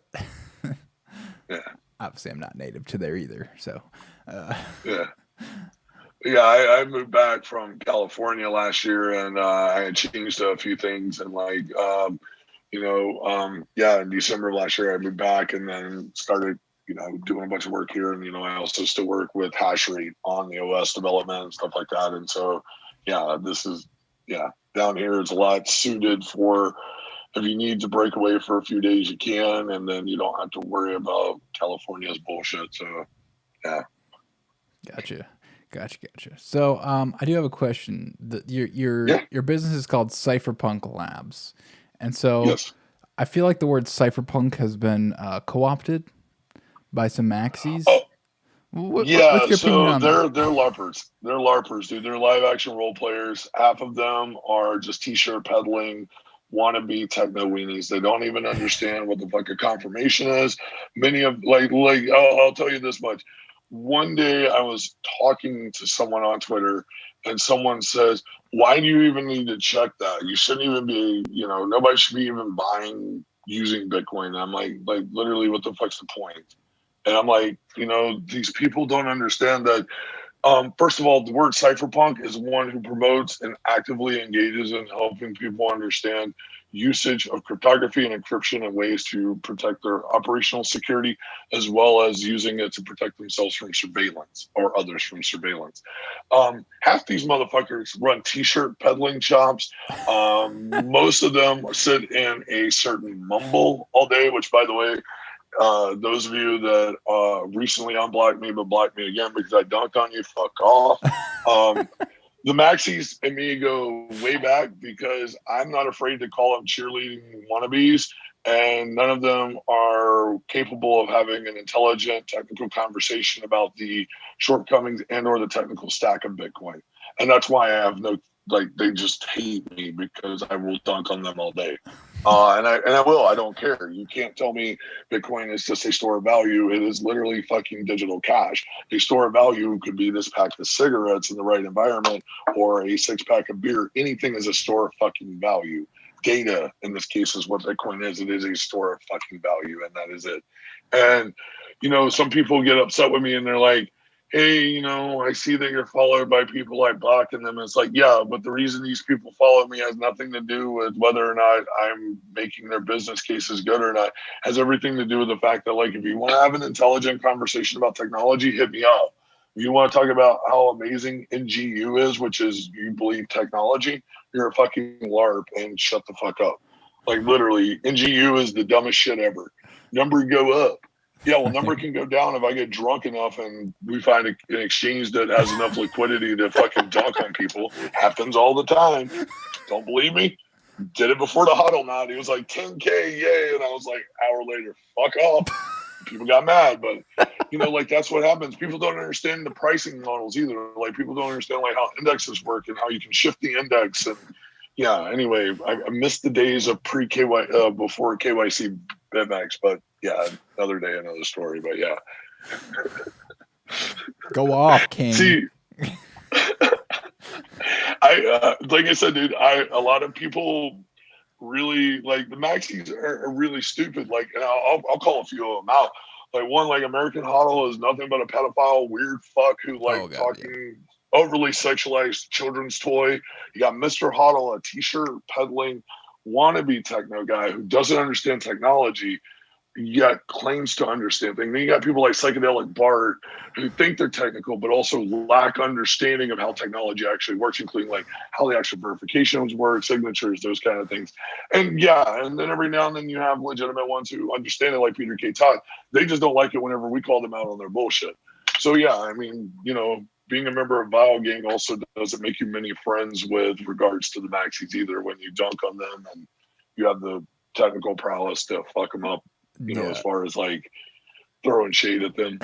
Yeah. Obviously, I'm not native to there either. So, yeah. I moved back from California last year, and I had changed a few things. And like, in December of last year, I moved back and then started doing a bunch of work here. And, I also still work with Hashrate on the OS development and stuff like that. And so, down here is a lot suited for if you need to break away for a few days, you can, and then you don't have to worry about California's bullshit. So, yeah. Gotcha. So, I do have a question. Your business is called Cyberpunk Labs. And so yes. I feel like the word cypherpunk has been co-opted by some maxis. What's your opinion on that? They're LARPers. They're LARPers, dude. They're live action role players. Half of them are just t-shirt peddling, wannabe techno weenies. They don't even understand what the fuck a confirmation is. Many of I'll tell you this much. One day I was talking to someone on Twitter and someone says, why do you even need to check that? You shouldn't even be, nobody should be even buying using Bitcoin. And I'm like literally, what the fuck's the point? And I'm like, these people don't understand that. First of all, the word cypherpunk is one who promotes and actively engages in helping people understand usage of cryptography and encryption and ways to protect their operational security, as well as using it to protect themselves from surveillance or others from surveillance. Half these motherfuckers run t-shirt peddling shops. Most of them sit in a certain mumble all day, which, by the way, those of you that recently unblocked me but blocked me again because I dunked on you, fuck off. The Maxis and me go way back because I'm not afraid to call them cheerleading wannabes. and none of them are capable of having an intelligent technical conversation about the shortcomings and or the technical stack of Bitcoin. And that's why I have no, like, they just hate me because I will dunk on them all day. And I will. I don't care. You can't tell me Bitcoin is just a store of value. It is literally fucking digital cash. A store of value could be this pack of cigarettes in the right environment, or a 6-pack of beer. Anything is a store of fucking value. Data, in this case, is what Bitcoin is. It is a store of fucking value, and that is it. And, you know, some people get upset with me and they're like, hey, you know, I see that you're followed by people like blocking them. It's like, yeah, but the reason these people follow me has nothing to do with whether or not I'm making their business cases good or not. It has everything to do with the fact that, like, if you want to have an intelligent conversation about technology, hit me up. If you want to talk about how amazing NGU is, which is you believe technology, you're a fucking LARP and shut the fuck up. Like, literally, NGU is the dumbest shit ever. Number go up. Yeah, well, number can go down if I get drunk enough and we find an exchange that has enough liquidity to fucking dunk on people. Happens all the time. Don't believe me? Did it before the huddle nod. He was like, 10K, yay. And I was like, hour later, fuck off. People got mad, but, you know, like, that's what happens. People don't understand the pricing models either. Like, people don't understand, like, how indexes work and how you can shift the index. And yeah, anyway, I missed the days of pre-KY, before KYC BitMEX, but yeah, another day, another story. But yeah. Go off, King. See, like I said, dude, a lot of people really, like, the maxis are really stupid. Like, and I'll call a few of them out. Like, one, like, American Hodl is nothing but a pedophile weird fuck who, like, talking overly sexualized children's toy. You got Mr. Hodl, a t-shirt peddling wannabe techno guy who doesn't understand technology yet claims to understand things. Then you got people like Psychedelic Bart who think they're technical but also lack understanding of how technology actually works, including like how the actual verifications work, signatures, those kind of things. And yeah, and then every now and then you have legitimate ones who understand it, like Peter K. Todd. They just don't like it whenever we call them out on their bullshit. So yeah, I mean, you know, being a member of Vile Gang also doesn't make you many friends with regards to the maxis either when you dunk on them and you have the technical prowess to fuck them up, you know, as far as like throwing shade at them.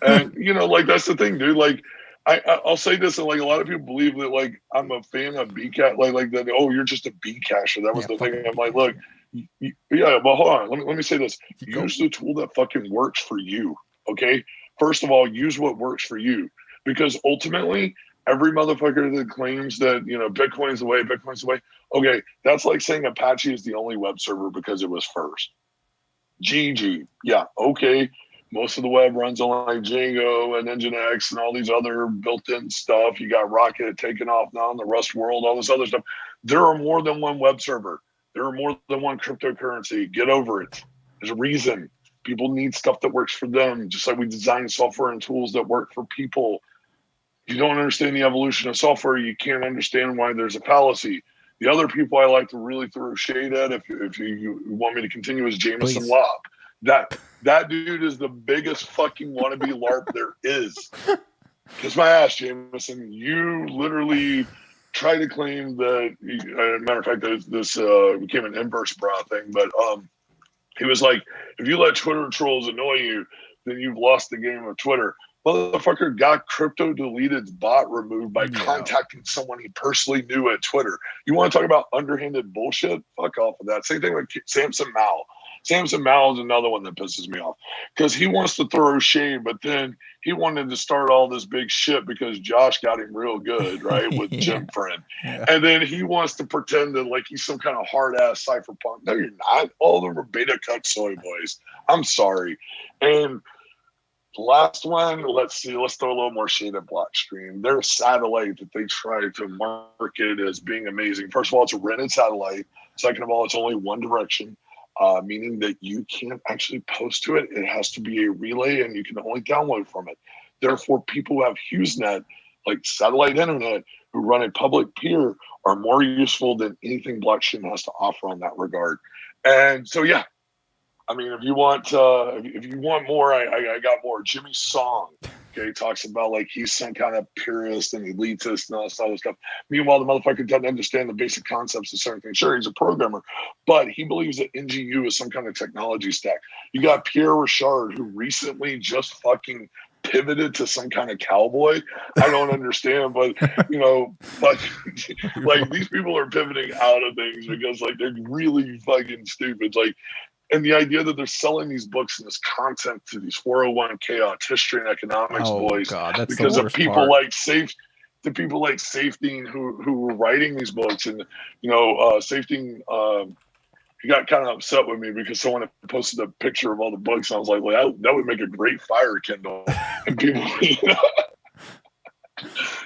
And, you know, like, that's the thing, dude. Like, I'll say this, and like a lot of people believe that like I'm a fan of Bcash, like that. Oh, you're just a Bcasher. That was the thing. I'm like, look, yeah, but hold on. Let me say this. Use the tool that fucking works for you. Okay. First of all, use what works for you, because ultimately, every motherfucker that claims that, you know, Bitcoin's the way, okay, that's like saying Apache is the only web server because it was first. GG. Yeah, okay. Most of the web runs on like Django and Nginx and all these other built-in stuff. You got Rocket taking off now in the Rust world, all this other stuff. There are more than one web server. There are more than one cryptocurrency. Get over it. There's a reason. People need stuff that works for them, just like we design software and tools that work for people. If you don't understand the evolution of software, you can't understand why there's a fallacy. The other people I like to really throw shade at, if you want me to continue, is Jameson Lopp. That dude is the biggest fucking wannabe LARP there is. Kiss my ass, Jameson. You literally try to claim that, matter of fact, this became an inverse bra thing, but he was like, if you let Twitter trolls annoy you, then you've lost the game of Twitter. Motherfucker got Crypto Deleted's bot removed by contacting someone he personally knew at Twitter. You want to talk about underhanded bullshit? Fuck off of that. Same thing with Samson Mao. Samson Mao is another one that pisses me off because he wants to throw shade, but then he wanted to start all this big shit because Josh got him real good, right, with Jim Friend. Yeah. And then he wants to pretend that like he's some kind of hard-ass cypherpunk. No, you're not. All of them are beta cut soy boys. I'm sorry. And last one, let's throw a little more shade at Blockstream. They're a satellite that they try to market as being amazing. First of all, it's a rented satellite. Second of all, it's only one direction. Meaning that you can't actually post to it. It has to be a relay and you can only download from it. Therefore, people who have HughesNet, like satellite internet, who run a public peer are more useful than anything Blockstream has to offer on that regard. And so, yeah, I mean, if you want more, I got more. Jimmy Song, Okay, talks about like he's some kind of purist and elitist and all this other stuff. Meanwhile, the motherfucker doesn't understand the basic concepts of certain things. Sure, he's a programmer, but he believes that NGU is some kind of technology stack. You got Pierre Richard, who recently just fucking pivoted to some kind of cowboy. I don't understand, but you know, like these people are pivoting out of things because like they're really fucking stupid. Like, and the idea that they're selling these books and this content to these 401k history and economics boys God, that's because the of worst people part. like people like Safety who were writing these books. And you know, Safety he got kind of upset with me because someone had posted a picture of all the books, and I was like, well, that would make a great fire kindle. And people, you know,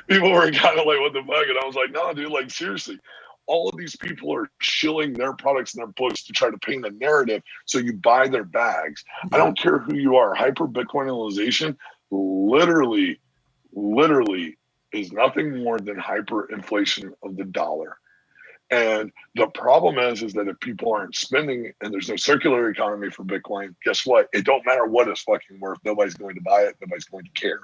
people were kind of like, what the fuck? And I was like, no, dude, like seriously, all of these people are shilling their products and their books to try to paint a narrative so you buy their bags. I don't care who you are. Hyper Bitcoinization literally is nothing more than hyperinflation of the dollar. And the problem is that if people aren't spending and there's no circular economy for Bitcoin, guess what? It don't matter what it's fucking worth. Nobody's going to buy it. Nobody's going to care.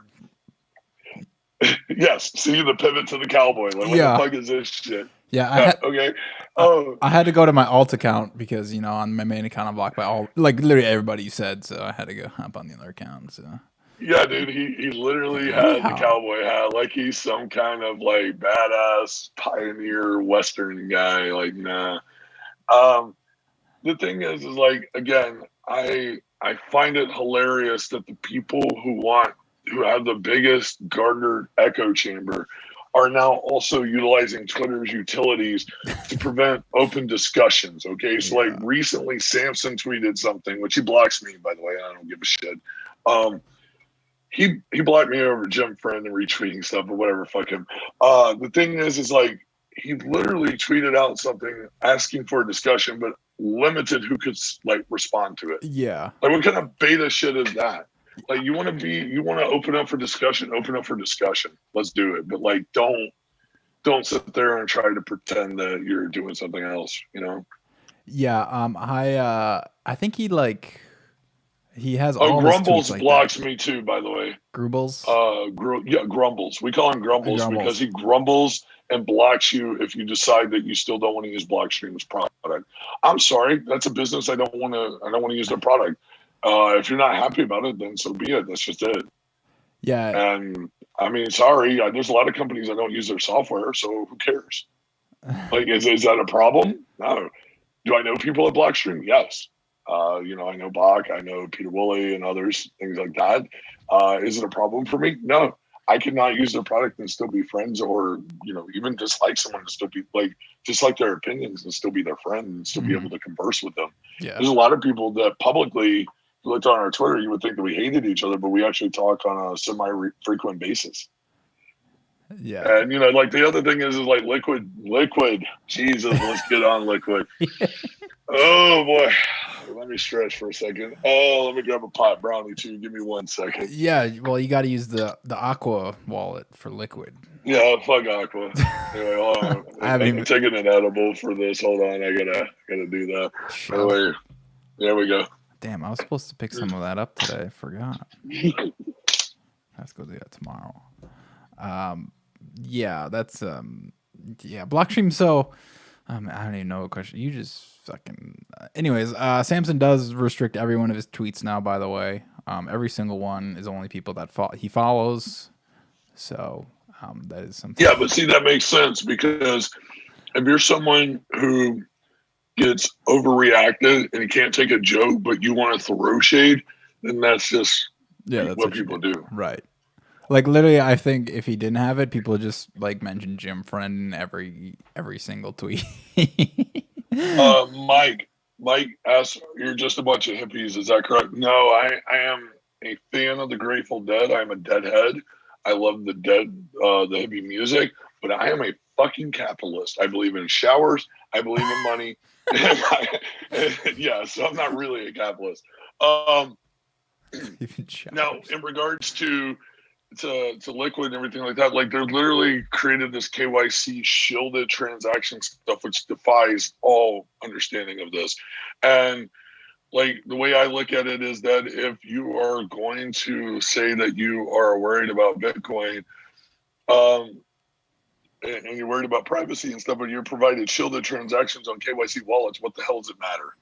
Yes. See the pivot to the cowboy. Like, what the fuck is this shit? Yeah. Okay. I had to go to my alt account because, you know, on my main account I'm blocked by all, like literally everybody you said. So I had to go hop on the other account. So. Yeah, dude, he literally had the cowboy hat like he's some kind of like badass pioneer Western guy. Like, nah. The thing is like, again, I find it hilarious that the people who have the biggest garnered echo chamber are now also utilizing Twitter's utilities to prevent open discussions. Okay, so like recently, Samson tweeted something, which he blocks me, by the way. I don't give a shit. He blocked me over Jim Friend and retweeting stuff, but whatever, fuck him. The thing is like he literally tweeted out something asking for a discussion, but limited who could like respond to it. Yeah. Like, what kind of beta shit is that? Like, you want to open up for discussion, let's do it. But like, don't sit there and try to pretend that you're doing something else, you know? Yeah. I think he has all Grumbles like blocks me too, by the way. Grumbles? Grumbles. We call him Grumbles because he grumbles and blocks you if you decide that you still don't want to use Blockstream's product. I'm sorry, that's a business. I don't want to use their product. If you're not happy about it, then so be it. That's just it. Yeah. And I mean, sorry, there's a lot of companies that don't use their software, so who cares? Like, is that a problem? No. Do I know people at Blockstream? Yes. You know, I know Bach, I know Peter Woolley and others, things like that. Is it a problem for me? No. I cannot use their product and still be friends, or, you know, even dislike someone and still be like, dislike their opinions and still be their friend and still be able to converse with them. Yeah. There's a lot of people that publicly, if you looked on our Twitter, you would think that we hated each other, but we actually talk on a semi-frequent basis. Yeah. And, you know, like the other thing is like liquid. Jesus, let's get on liquid. Oh, boy. Let me stretch for a second. Oh, let me grab a pot brownie too. Give me 1 second. Yeah, well, you got to use the Aqua wallet for liquid. Yeah, fuck Aqua. Anyway, hold on. I'm taking an edible for this. Hold on, I gotta do that. Anyway, there we go. Damn, I was supposed to pick some of that up today. I forgot. Let's go do that tomorrow. Yeah, that's Blockstream. So I don't even know what question. You just fucking. Anyways, Samson does restrict every one of his tweets now. By the way, every single one is only people that he follows. So that is something. Yeah, but see, that makes sense because if you're someone who gets overreacted and you can't take a joke, but you want to throw shade, then that's just that's what people do. Right. Like literally, I think if he didn't have it, people would just like mention Jim Friend in every single tweet. Mike asks, "You're just a bunch of hippies, is that correct?" No, I am a fan of the Grateful Dead. I'm a Deadhead. I love the hippie music, but I am a fucking capitalist. I believe in showers. I believe in money. Yeah, so I'm not really a capitalist. Now, in regards to liquid and everything like that, like they're literally created this KYC shielded transaction stuff, which defies all understanding of this. And like the way I look at it is that if you are going to say that you are worried about Bitcoin, um, and you're worried about privacy and stuff, but you're provided shielded transactions on KYC wallets, what the hell does it matter?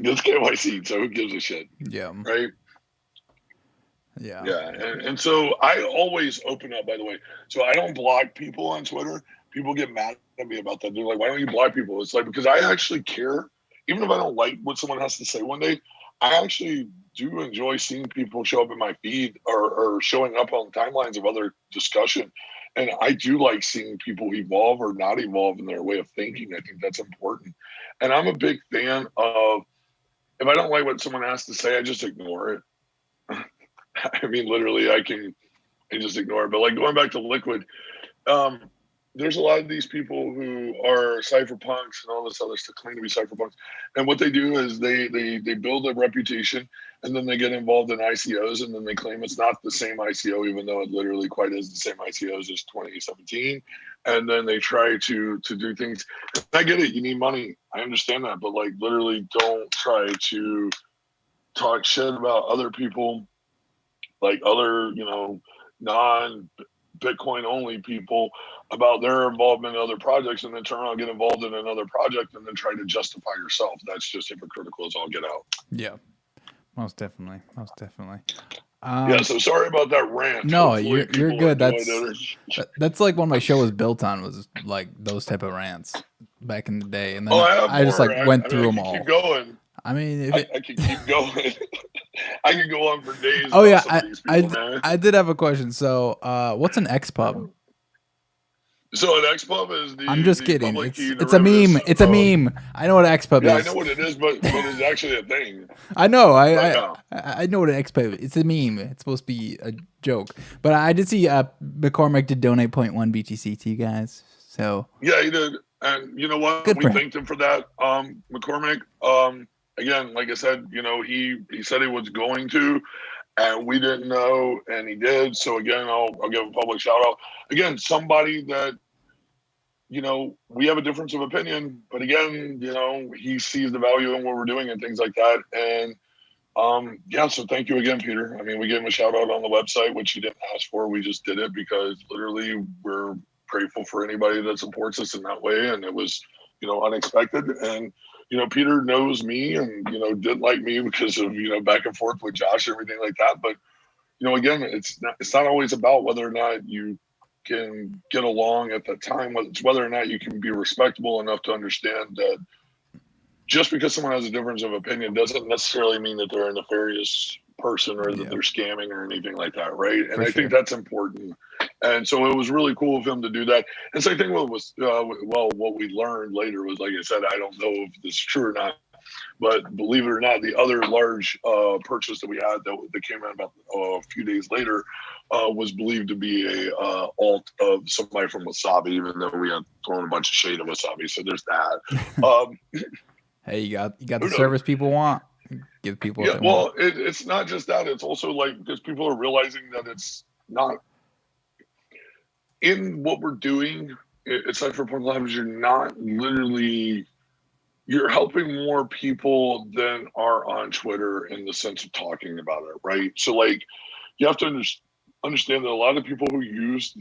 It's KYC, so who gives a shit? Yeah. Right? Yeah. Yeah. And so I always open up, by the way. So I don't block people on Twitter. People get mad at me about that. They're like, why don't you block people? It's like, because I actually care. Even if I don't like what someone has to say one day, I actually do enjoy seeing people show up in my feed or showing up on timelines of other discussion. And I do like seeing people evolve or not evolve in their way of thinking. I think that's important. And I'm a big fan of, if I don't like what someone has to say, I just ignore it. I mean, literally, I just ignore it. But like going back to Liquid, um, there's a lot of these people who are cypherpunks and all this other stuff, claim to be cypherpunks. And what they do is they build a reputation, and then they get involved in ICOs, and then they claim it's not the same ICO, even though it literally quite is the same ICOs as 2017. And then they try to do things. I get it. You need money. I understand that. But like literally don't try to talk shit about other people, like other, non Bitcoin only people, about their involvement in other projects, and then turn around and get involved in another project and then try to justify yourself. That's just hypocritical as all get out. Yeah. Most definitely. Most definitely. Yeah, so sorry about that rant. No, Hopefully you're good. That's that's like what my show was built on, was like those type of rants back in the day, and then I just like went through them all. Keep going. I mean, I can keep going. I could go on for days. Oh yeah, I did have a question. So, what's an XPub? So an XPub is the. I'm just the kidding. Public key It's a meme. It's a meme. I know what an XPub is. Yeah, I know what it is, but it's actually a thing. I know. I know what an XPub is. It's a meme. It's supposed to be a joke. But I did see McCormick did donate 0.1 BTC to you guys. So yeah, he did, and you know what? Good we thanked him for that. McCormick. Again, like I said, he said he was going to, and we didn't know, and he did. So again, I'll give a public shout out. Again, somebody that, we have a difference of opinion, but again, he sees the value in what we're doing and things like that. And yeah, so thank you again, Peter. I mean, we gave him a shout out on the website, which he didn't ask for. We just did it because literally we're grateful for anybody that supports us in that way. And it was, unexpected. And, Peter knows me and, didn't like me because of, back and forth with Josh and everything like that. But, again, it's not always about whether or not you can get along at that time. It's whether or not you can be respectable enough to understand that just because someone has a difference of opinion doesn't necessarily mean that they're a nefarious person or that they're scamming or anything like that, right? And I think that's important. And so it was really cool of him to do that. And so I think what we learned later was, like I said, I don't know if this is true or not, but believe it or not, the other large purchase that we had that came out about a few days later was believed to be a alt of somebody from Wasabi, even though we had thrown a bunch of shade at Wasabi. So there's that. Hey, you got the service people want. Give people. Yeah, well, it's not just that. It's also like because people are realizing that it's not in what we're doing. It's like for Cyberpunk Labs, you're helping more people than are on Twitter in the sense of talking about it, right? So like you have to understand that a lot of people who use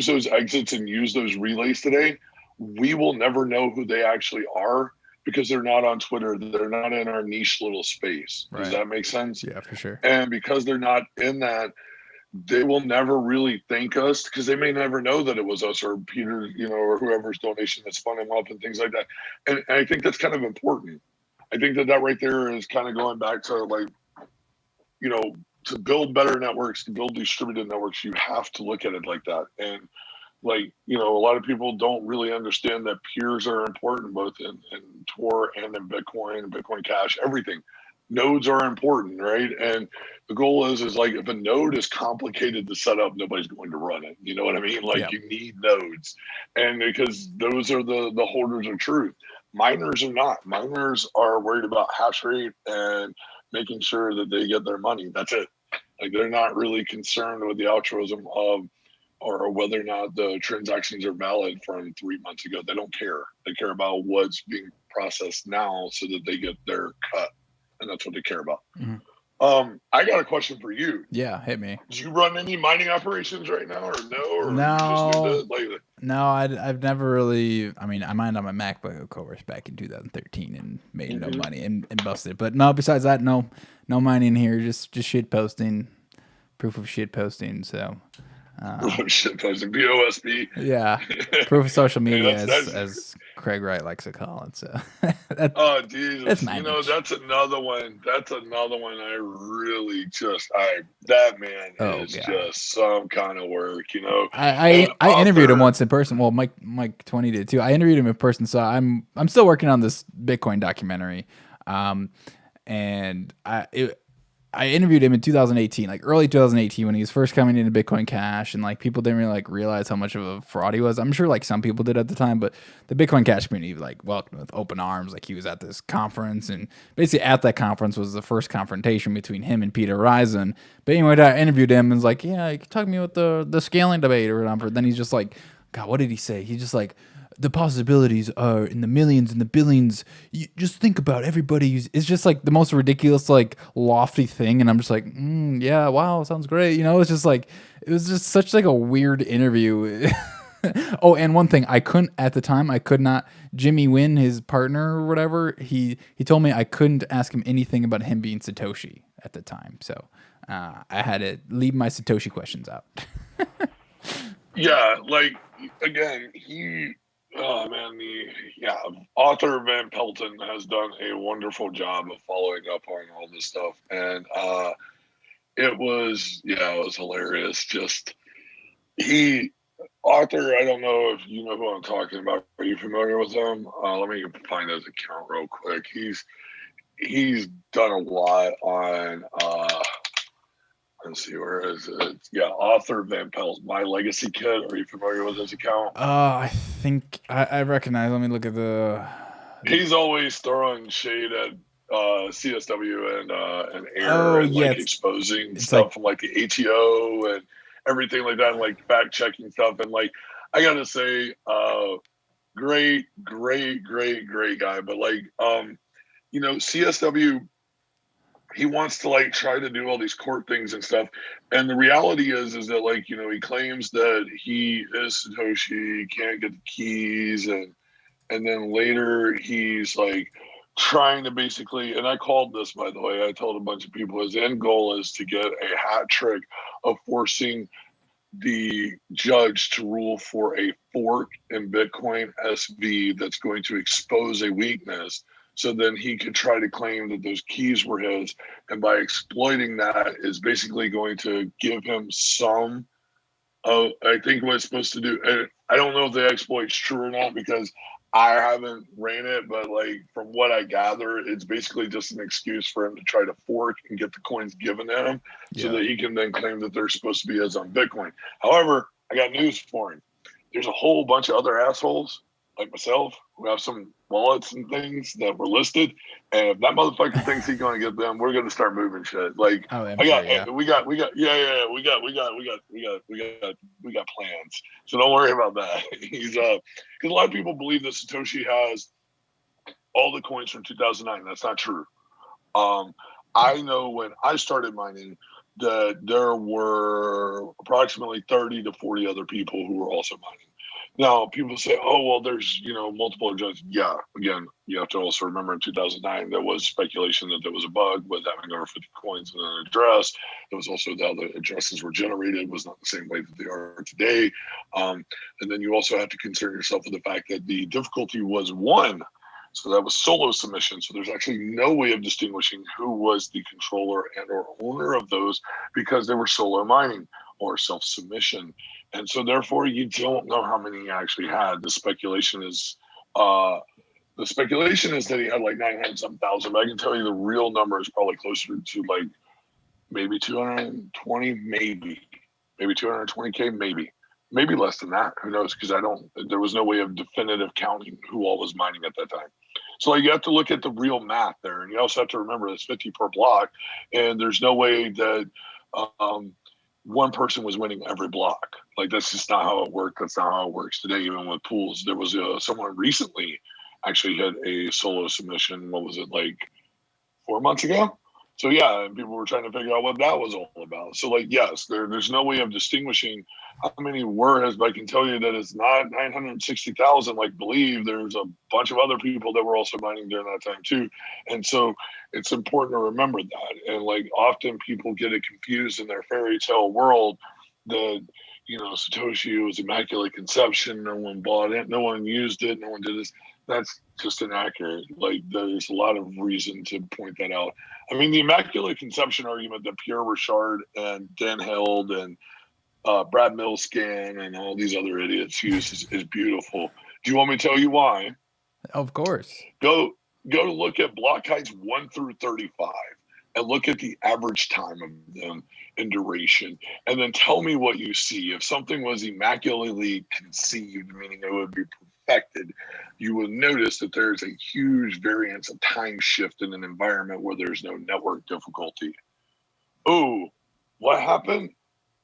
those exits and use those relays today, we will never know who they actually are because they're not on Twitter. They're not in our niche little space. Right. Does that make sense? Yeah, for sure. And because they're not in that, they will never really thank us because they may never know that it was us or Peter, or whoever's donation that spun them up and things like that. And I think that's kind of important. I think that right there is kind of going back to like, to build better networks, to build distributed networks, you have to look at it like that. And like, a lot of people don't really understand that peers are important both in Tor and in Bitcoin and Bitcoin Cash, everything. Nodes are important, right? And the goal is like if a node is complicated to set up, nobody's going to run it. You know what I mean? Like you need nodes. And because those are the holders of truth. Miners are not. Miners are worried about hash rate and making sure that they get their money. That's it. Like they're not really concerned with the altruism of or whether or not the transactions are valid from 3 months ago. They don't care. They care about what's being process now so that they get their cut, and that's what they care about. Mm-hmm. I got a question for you. Yeah, hit me. Do you run any mining operations right now, or no? Or no, you just do that lately? No, I've never really. I mean, I mined on my MacBook, of course, back in 2013 and made no money and busted. But no, besides that, no mining here. Just shit posting, proof of shit posting. So. Shit posting, POSP. Yeah, proof of social media, as Craig Wright likes to call it. So, oh Jesus, that's my that's another one. That's another one. I really that man is just some kind of work. I interviewed him once in person. Well, Mike 20 did too. I interviewed him in person, so I'm still working on this Bitcoin documentary, and I interviewed him in 2018, like early 2018, when he was first coming into Bitcoin Cash, and like people didn't really like realize how much of a fraud he was. I'm sure like some people did at the time, but the Bitcoin Cash community like welcomed with open arms. Like he was at this conference, and basically at that conference was the first confrontation between him and Peter Risen. But anyway, I interviewed him and was like, yeah, you can talk to me about the scaling debate or whatever. Then he's just like, God, what did he say? He's just like, the possibilities are in the millions and the billions. You just think about everybody. It's just like the most ridiculous, like lofty thing. And I'm just like, yeah, wow, sounds great. It's just like, it was just such like a weird interview. Oh, and one thing I could not, Jimmy Wynn, his partner or whatever, he told me I couldn't ask him anything about him being Satoshi at the time. So I had to leave my Satoshi questions out. Yeah. Like, again, author Van Pelton has done a wonderful job of following up on all this stuff, and it was hilarious. Just Arthur, I don't know if you know who I'm talking about. Are you familiar with him? Let me find his account real quick. He's done a lot on let's see, where is it? Yeah, author Van Pel's My Legacy Kid. Are you familiar with his account? I think I recognize. Let me look at the. He's always throwing shade at CSW and Air and like exposing stuff from like the ATO and everything like that, and like fact checking stuff. And like, I gotta say, great guy. But like, CSW, he wants to like try to do all these court things and stuff. And the reality is that like, he claims that he is Satoshi, can't get the keys, and then later he's like trying to basically, and I called this, by the way, I told a bunch of people his end goal is to get a hat trick of forcing the judge to rule for a fork in Bitcoin SV that's going to expose a weakness. So then he could try to claim that those keys were his. And by exploiting that is basically going to give him some, I think what it's supposed to do. And I don't know if the exploit's true or not because I haven't ran it, but like from what I gather, it's basically just an excuse for him to try to fork and get the coins given to him so that he can then claim that they're supposed to be his on Bitcoin. However, I got news for him. There's a whole bunch of other assholes like myself who have some wallets and things that were listed, and if that motherfucker thinks he's going to get them, we're going to start moving shit. Like, we got plans. So don't worry about that. He's because a lot of people believe that Satoshi has all the coins from 2009. That's not true. I know when I started mining that there were approximately 30 to 40 other people who were also mining. Now, people say, oh, well, there's, multiple addresses. Yeah, again, you have to also remember in 2009, there was speculation that there was a bug with having over 50 coins in an address. There was also how the addresses were generated was not the same way that they are today. And then you also have to concern yourself with the fact that the difficulty was 1. So that was solo submission. So there's actually no way of distinguishing who was the controller and or owner of those because they were solo mining or self-submission. And so therefore you don't know how many he actually had. The speculation is that he had like 900,000, but I can tell you the real number is probably closer to like maybe 220, maybe 220K, maybe less than that. Who knows? Because there was no way of definitive counting who all was mining at that time. So like, you have to look at the real math there. And you also have to remember it's 50 per block. And there's no way that one person was winning every block. Like, that's just not how it worked. That's not how it works today, even with pools. There was someone recently actually hit a solo submission. What was it, like 4 months ago? So yeah, and people were trying to figure out what that was all about. So like, yes, there's no way of distinguishing how many were his, but I can tell you that it's not 960,000 like believe. There's a bunch of other people that were also mining during that time too. And so it's important to remember that. And like often people get it confused in their fairy tale world that, you know, Satoshi was immaculate conception, no one bought it, no one used it, no one did this. That's just inaccurate. Like there's a lot of reason to point that out. I mean, the immaculate conception argument that Pierre Richard and Dan Held and Brad Milskin and all these other idiots use is beautiful. Do you want me to tell you why? Of course. Go look at block heights 1 through 35 and look at the average time of them in duration, and then tell me what you see. If something was immaculately conceived, meaning it would be perfected, you will notice that there's a huge variance of time shift in an environment where there's no network difficulty. Oh, what happened?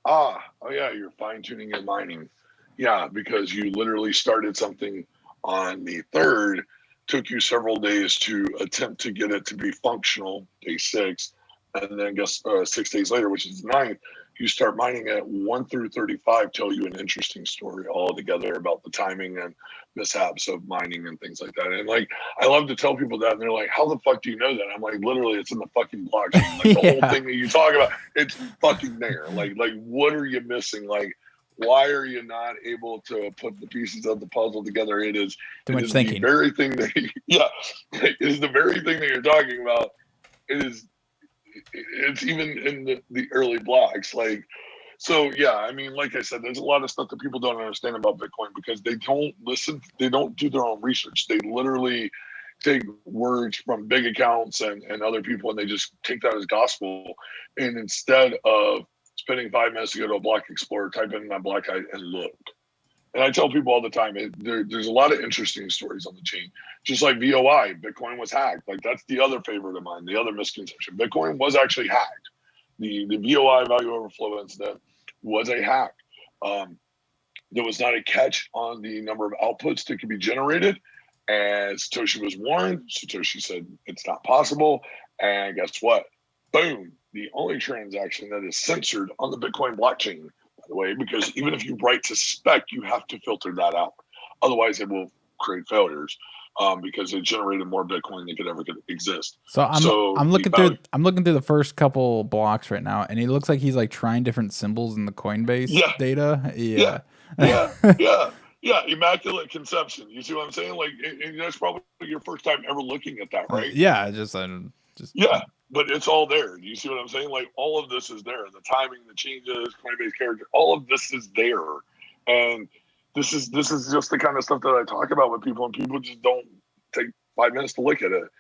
Oh yeah, you're fine-tuning your mining. Yeah, because you literally started something on the 3rd, took you several days to attempt to get it to be functional, day 6, and then guess 6 days later, which is the 9th, you start mining at 1 through 35, tell you an interesting story altogether about the timing and mishaps of mining and things like that. And like, I love to tell people that, and they're like, how the fuck do you know that? I'm like, literally, it's in the fucking blockchain. Like the whole thing that you talk about, it's fucking there. Like what are you missing? Like, why are you not able to put the pieces of the puzzle together? It is thinking. The very thing that it is the very thing that you're talking about. It's even in the early blocks. Like, so yeah, I mean, like I said, there's a lot of stuff that people don't understand about Bitcoin because they don't listen, they don't do their own research. They literally take words from big accounts and other people, and they just take that as gospel. And instead of spending 5 minutes to go to a block explorer, type in my block height and look. And I tell people all the time, there's a lot of interesting stories on the chain. Just like VOI, Bitcoin was hacked. Like that's the other favorite of mine, the other misconception. Bitcoin was actually hacked. The VOI, value overflow incident, was a hack. There was not a catch on the number of outputs that could be generated. And Satoshi was warned. Satoshi said it's not possible. And guess what? Boom. The only transaction that is censored on the Bitcoin blockchain, by the way, because even if you write to spec, you have to filter that out. Otherwise, it will create failures because it generated more Bitcoin than could ever exist. So I'm looking through the first couple blocks right now, and it looks like he's like trying different symbols in the Coinbase data. Yeah, immaculate conception. You see what I'm saying? Like, and that's probably your first time ever looking at that, right? But it's all there. You see what I'm saying? Like, all of this is there. The timing, the changes, Coinbase character, all of this is there. And this is just the kind of stuff that I talk about with people, and people just don't take 5 minutes to look at it.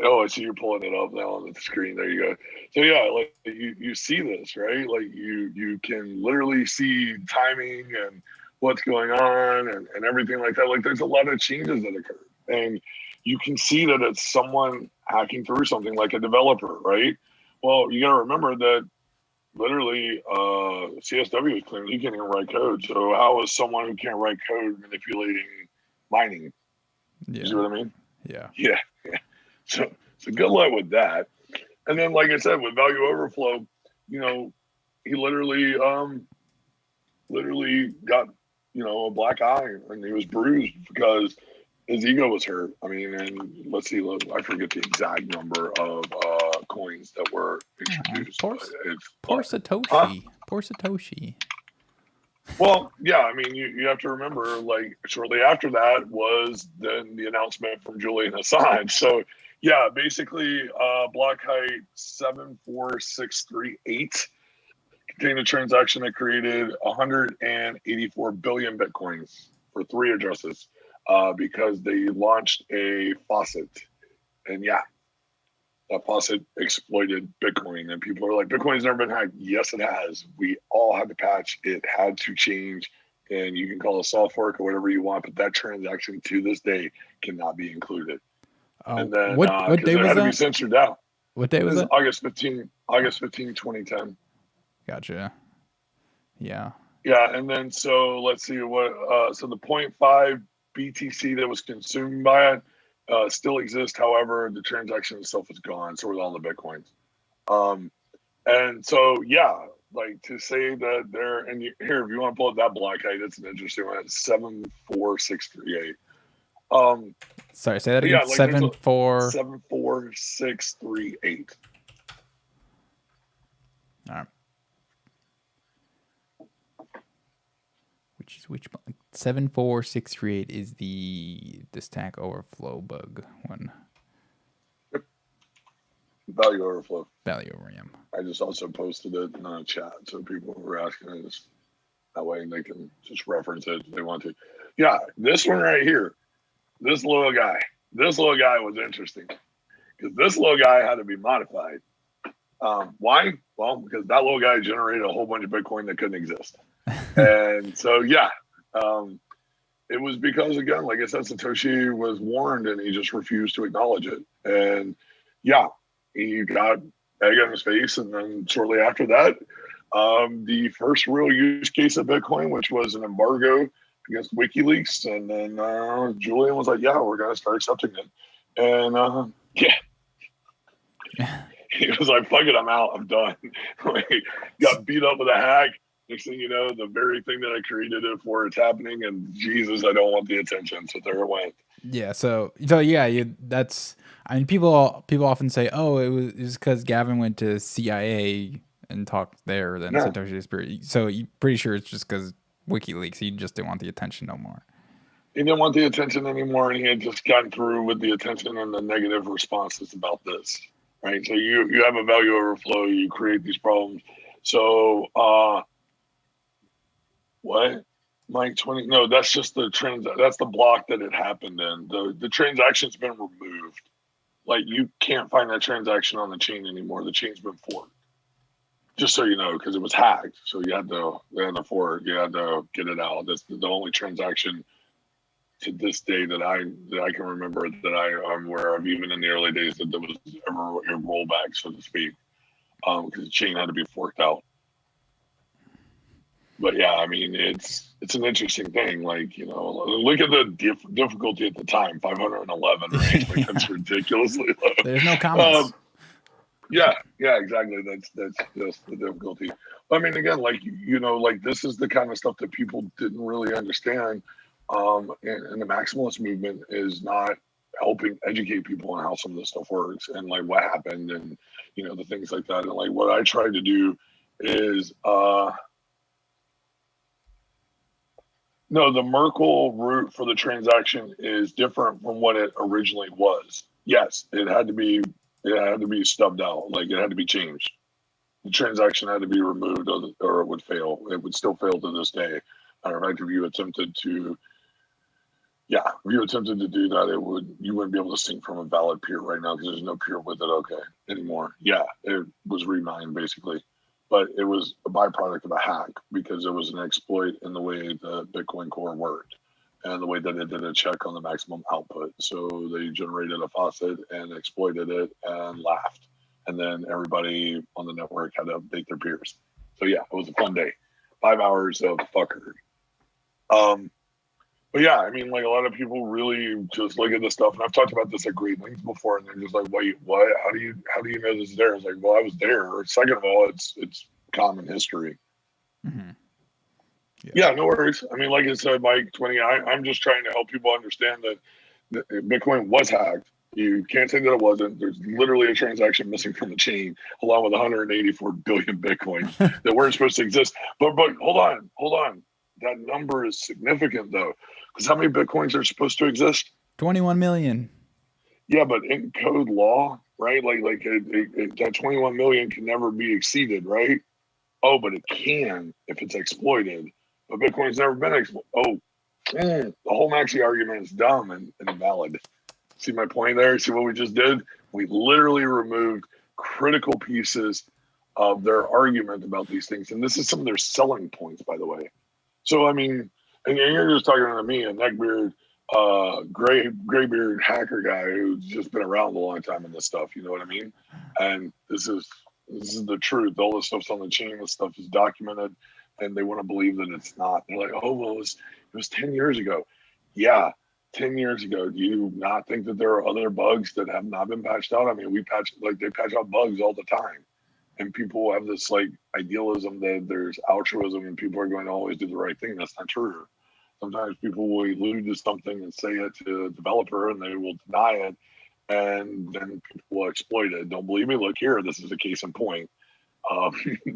Oh, I see you're pulling it up now on the screen. There you go. So yeah, like you see this, right? Like you can literally see timing and what's going on and everything like that. Like there's a lot of changes that occur, and you can see that it's someone hacking through something, like a developer, right? Well, you got to remember that literally CSW is claiming he can't even write code. So how is someone who can't write code manipulating mining? Yeah. You see what I mean? Yeah. So good luck with that. And then, like I said, with value overflow, you know, he literally got, you know, a black eye, and he was bruised because his ego was hurt. I mean, and let's see, look, I forget the exact number of coins that were introduced. Poor Satoshi. Huh? Poor Satoshi. Well, yeah, I mean, you have to remember, like, shortly after that was then the announcement from Julian Assange. So, yeah, basically, block height 74638 contained a transaction that created 184 billion Bitcoins for 3 addresses because they launched a faucet. And yeah, that faucet exploited Bitcoin. And people are like, Bitcoin's never been hacked. Yes, it has. We all had to patch. It had to change. And you can call it a soft fork or whatever you want, but that transaction to this day cannot be included. And then what day was it had that? to be censored out. What day was that? August 15, 2010. Gotcha. Yeah. Yeah, and then so let's see what so the 0.5 BTC that was consumed by it still exists. However, the transaction itself is gone. So with all the Bitcoins. And so, yeah, like to say that there, and here, if you want to pull up that block height, it's an interesting one. It's 74638. Sorry, say that again. Like 74638. All right. Which 74638 is the Stack Overflow bug one. Value overflow. Value over, yeah. I just also posted it in a chat, so people were asking it. That way they can just reference it if they want to. Yeah, this one right here, this little guy was interesting because this little guy had to be modified. Why? Well, because that little guy generated a whole bunch of Bitcoin that couldn't exist. And so, yeah, it was because, again, like I said, Satoshi was warned and he just refused to acknowledge it. And yeah, he got egg on his face. And then shortly after that, the first real use case of Bitcoin, which was an embargo against WikiLeaks. And then Julian was like, yeah, we're going to start accepting it. And yeah. He was like, fuck it, I'm out. I'm done. Got beat up with a hack. Next thing you know, the very thing that I created it for, it's happening. And Jesus, I don't want the attention. So there it went. Yeah. So yeah, that's, I mean, people often say, oh, it was because Gavin went to CIA and talked there, then Satoshi disappeared. So you're pretty sure it's just because WikiLeaks, he just didn't want the attention no more. He didn't want the attention anymore. And he had just gotten through with the attention and the negative responses about this. Right. So you have a value overflow, you create these problems. So what? Mike 20? No, that's just that's the block that it happened in. The transaction's been removed. Like you can't find that transaction on the chain anymore. The chain's been forked. Just so you know, because it was hacked. So they had to fork. You had to get it out. That's the only transaction to this day that I can remember that I'm aware of, even in the early days, that there was ever a rollback, so to speak, because the chain had to be forked out. But yeah, I mean, it's an interesting thing. Like, you know, look at the difficulty at the time, 511, right? Like that's ridiculously low. There's no comments. Yeah, exactly. That's just the difficulty. I mean, again, like, you know, like this is the kind of stuff that people didn't really understand. And the maximalist movement is not helping educate people on how some of this stuff works and like what happened and, you know, the things like that. And like what I tried to do is, no, the Merkle route for the transaction is different from what it originally was. Yes, it had to be stubbed out. Like it had to be changed. The transaction had to be removed or it would fail. It would still fail to this day. Matter of fact, if you attempted to do that, you wouldn't be able to sync from a valid peer right now because there's no peer with it anymore. Yeah, it was remined basically, but it was a byproduct of a hack because it was an exploit in the way the Bitcoin core worked and the way that it did a check on the maximum output. So they generated a faucet and exploited it and laughed. And then everybody on the network had to update their peers. So yeah, it was a fun day. 5 hours of fuckery. But yeah, I mean, like a lot of people really just look at this stuff, and I've talked about this at great lengths before, and they're just like, "Wait, what? How do you know this is there?" It's like, well, I was there. Second of all, it's common history. Mm-hmm. Yeah, no worries. I mean, like I said, Mike 20, I'm just trying to help people understand that Bitcoin was hacked. You can't say that it wasn't. There's literally a transaction missing from the chain, along with 184 billion Bitcoins that weren't supposed to exist. But hold on. That number is significant though, because how many Bitcoins are supposed to exist? 21 million. Yeah, but in code law, right? Like that 21 million can never be exceeded, right? Oh, but it can if it's exploited. But Bitcoin's never been exploited. Oh, the whole maxi argument is dumb and invalid. See my point there? See what we just did? We literally removed critical pieces of their argument about these things. And this is some of their selling points, by the way. So, I mean, and you're just talking to me, a neckbeard, graybeard hacker guy who's just been around a long time in this stuff. You know what I mean? And this is the truth. All this stuff's on the chain. This stuff is documented, and they want to believe that it's not. They're like, oh, well, it was 10 years ago. Yeah, 10 years ago, do you not think that there are other bugs that have not been patched out? I mean, they patch out bugs all the time. And people have this like idealism that there's altruism and people are going to always do the right thing. That's not true. Sometimes people will allude to something and say it to a developer and they will deny it. And then people will exploit it. Don't believe me? Look here. This is a case in point.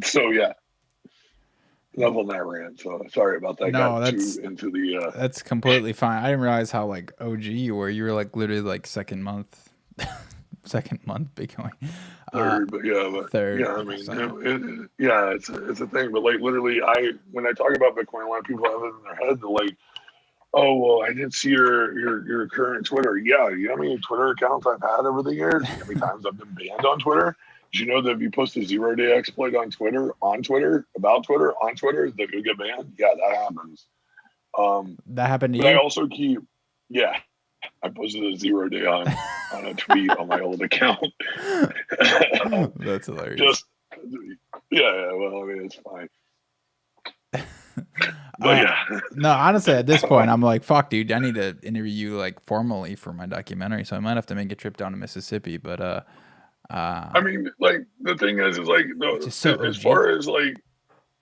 So, yeah. Enough on that rant. So sorry about that. No, Got too into the. That's completely fine. I didn't realize how like OG you were. You were like literally like second month Bitcoin. Third, Third. Yeah. I mean, yeah, it's a thing. But like literally, when I talk about Bitcoin, a lot of people have it in their head. They're like, oh well, I didn't see your current Twitter. Yeah, you know how many Twitter accounts I've had over the years? You know how many times I've been banned on Twitter? Did you know that if you post a 0-day exploit on Twitter, that you'll get banned? Yeah, that happens. That happened to but you? I also I posted a 0-day on a tweet on my old account. That's hilarious. Well, I mean, it's fine. But no, honestly, at this point, I'm like, fuck, dude, I need to interview you like formally for my documentary, so I might have to make a trip down to Mississippi. But I mean, like the thing is like no, as far as like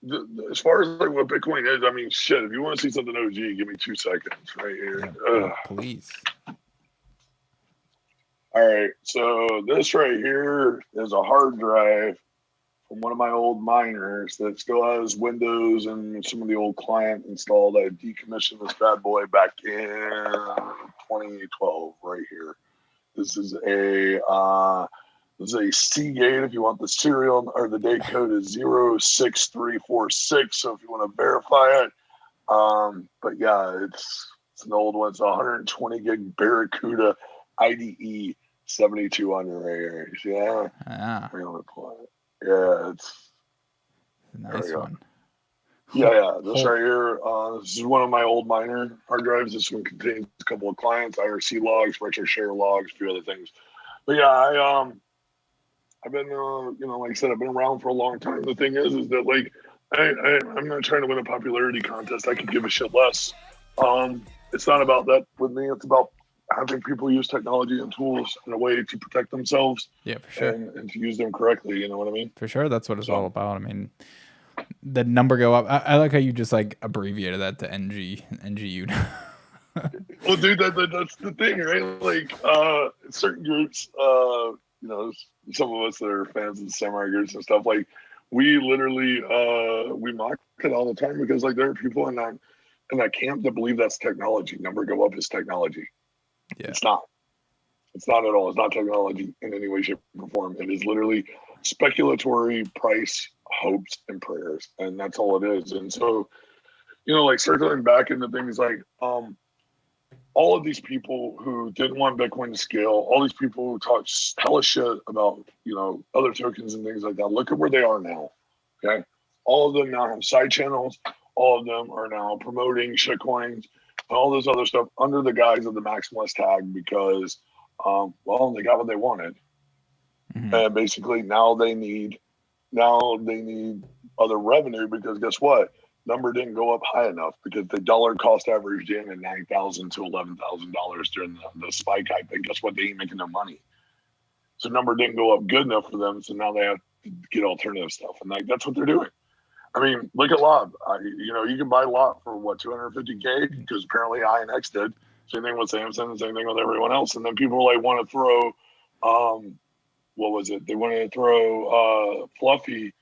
what Bitcoin is, I mean, shit. If you want to see something OG, give me 2 seconds right here. Yeah, please. All right, so this right here is a hard drive from one of my old miners that still has Windows and some of the old client installed. I decommissioned this bad boy back in 2012 right here. This is a Seagate. If you want the serial or the date code is 06346. So if you want to verify it, but yeah, it's an old one. It's a 120 gig Barracuda IDE 7200 right here. Yeah. Yeah, it's a nice one. Yeah. This right here, this is one of my old miner hard drives. This one contains a couple of clients, IRC logs, retro share logs, a few other things. But yeah, I've been, like I said, I've been around for a long time. The thing is that like, I'm not trying to win a popularity contest. I could give a shit less. It's not about that with me. It's about having people use technology and tools in a way to protect themselves. Yeah, for sure. And to use them correctly. You know what I mean? For sure. That's what it's all about. I mean, the number go up. I like how you just like abbreviated that to NGU. Well, dude, that's the thing, right? Like, certain groups, some of us that are fans of the samurai groups and stuff, like, we literally, we mock it all the time because, like, there are people in that camp that believe that's technology. Number go up is technology. Yeah. It's not. It's not at all. It's not technology in any way, shape, or form. It is literally speculatory price, hopes, and prayers. And that's all it is. And so, like circling back into things like, all of these people who didn't want Bitcoin to scale, all these people who talk hella shit about, other tokens and things like that, look at where they are now. Okay. All of them now have side channels. All of them are now promoting shitcoins and all this other stuff under the guise of the maximalist tag because, they got what they wanted. Mm-hmm. And basically now they need other revenue because guess what? Number didn't go up high enough because the dollar cost averaged in at $9,000 to $11,000 during the spike hype. And guess what? They ain't making no money. So number didn't go up good enough for them. So now they have to get alternative stuff. And that's what they're doing. I mean, look at Lob. You can buy Lob for what, $250K? Because apparently INX did. Same thing with Samsung, same thing with everyone else. And then people like want to throw, what was it? They wanted to throw Fluffy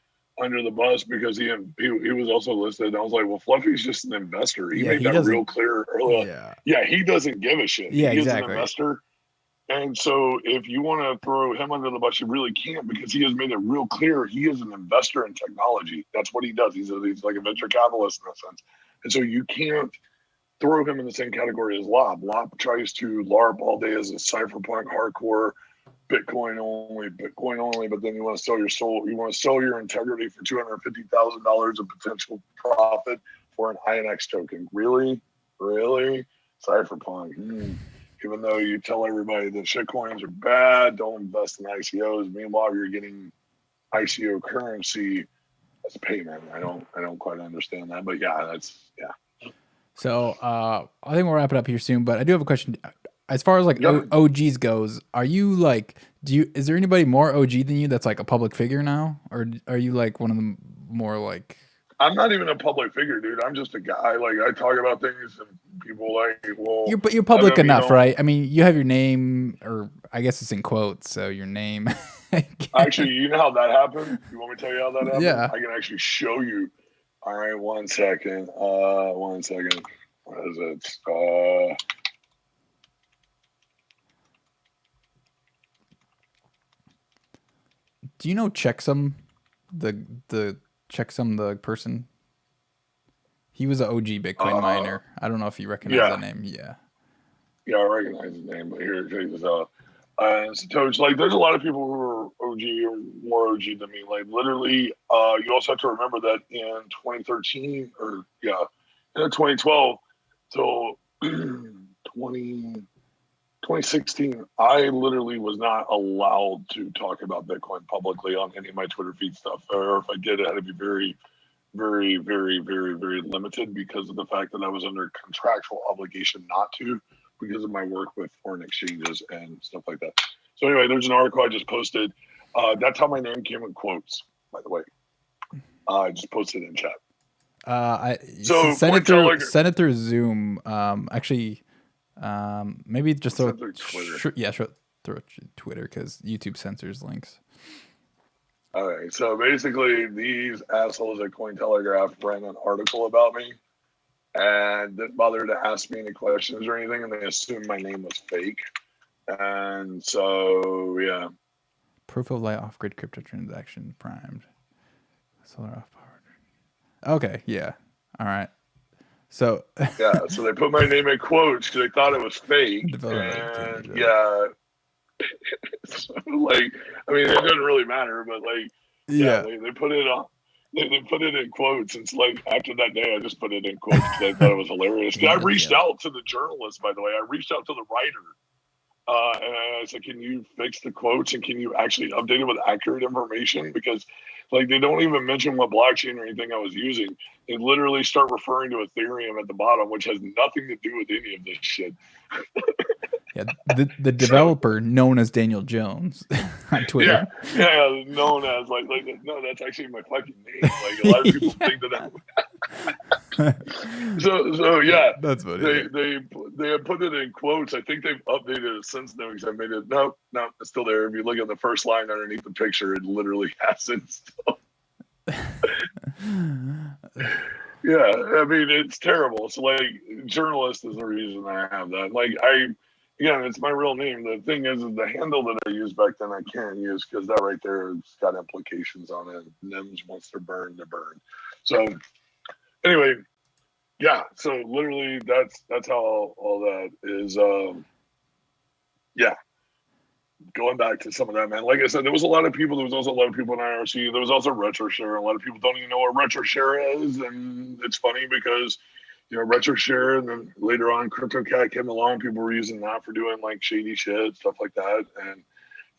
under the bus because he was also listed. And I was like, well, Fluffy's just an investor. He made that real clear earlier. Yeah, he doesn't give a shit. Yeah, he exactly. is an investor. And so if you want to throw him under the bus, you really can't because he has made it real clear he is an investor in technology. That's what he does. He's like a venture capitalist in a sense. And so you can't throw him in the same category as Lob. Lob tries to LARP all day as a cyberpunk hardcore Bitcoin only, but then you want to sell your soul. You want to sell your integrity for $250,000 of potential profit for an INX token. Really? Cyberpunk. Even though you tell everybody that shitcoins are bad, don't invest in ICOs. Meanwhile, you're getting ICO currency as payment. I don't quite understand that, but yeah. So I think we'll wrap it up here soon, but I do have a question. As far as like Yeah. OGs goes, are you like, is there anybody more OG than you that's like a public figure now? Or are you like one of the more like... I'm not even a public figure, dude. I'm just a guy. Like, I talk about things and people like, well, You're public enough, right? I mean, you have your name, or I guess it's in quotes, so your name. Actually, you know how that happened? You want me to tell you how that happened? Yeah. I can actually show you. All right, 1 second. 1 second. What is it? Do you know Checksum? The Checksum, the person? He was an OG Bitcoin miner. I don't know if you recognize that name. Yeah. Yeah, I recognize his name, but here, check this out. Satoshi, like, there's a lot of people who are OG or more OG than me. Like, literally, you also have to remember that in 2013, or in 2012 till 2016, I literally was not allowed to talk about Bitcoin publicly on any of my Twitter feed stuff. Or if I did, it had to be very, very, very, very, very limited because of the fact that I was under contractual obligation not to, because of my work with foreign exchanges and stuff like that. So anyway, there's an article I just posted. That's how my name came in quotes, by the way. I just posted in chat. So send it through Zoom. Actually, maybe just throw Twitter. Throw Twitter because YouTube censors links. All right. So basically, these assholes at Cointelegraph ran an article about me and didn't bother to ask me any questions or anything, and they assumed my name was fake. And so, yeah. Proof of light off-grid crypto transaction primed. Solar off-powered. Okay, yeah. All right. So yeah, so they put my name in quotes because they thought it was fake. And yeah. So, like, I mean, it doesn't really matter, but like, yeah, they put it on. They put it in quotes. It's like after that day, I just put it in quotes because I thought it was hilarious. I reached out to the journalist, by the way. I reached out to the writer. And I said, can you fix the quotes and can you actually update it with accurate information? Because like they don't even mention what blockchain or anything I was using. They literally start referring to Ethereum at the bottom, which has nothing to do with any of this shit. Yeah, the developer known as Daniel Jones on Twitter. Yeah, known as like no, that's actually my fucking name. Like a lot of people think that. So yeah, that's funny. They have put it in quotes. I think they've updated it since then because I made it. No, it's still there. If you look at the first line underneath the picture, it literally has it still. Yeah, I mean it's terrible. So like, journalist is the reason I have that. Like again, it's my real name. The thing is the handle that I used back then I can't use because that right there has got implications on it. NIMS, once they're burned, they're burned. So anyway, yeah. So literally, that's how all that is. Yeah. Going back to some of that, man. Like I said, there was a lot of people. There was also a lot of people in IRC. There was also RetroShare. A lot of people don't even know what RetroShare is, and it's funny because RetroShare, and then later on, CryptoCat came along. People were using that for doing like shady shit, stuff like that. And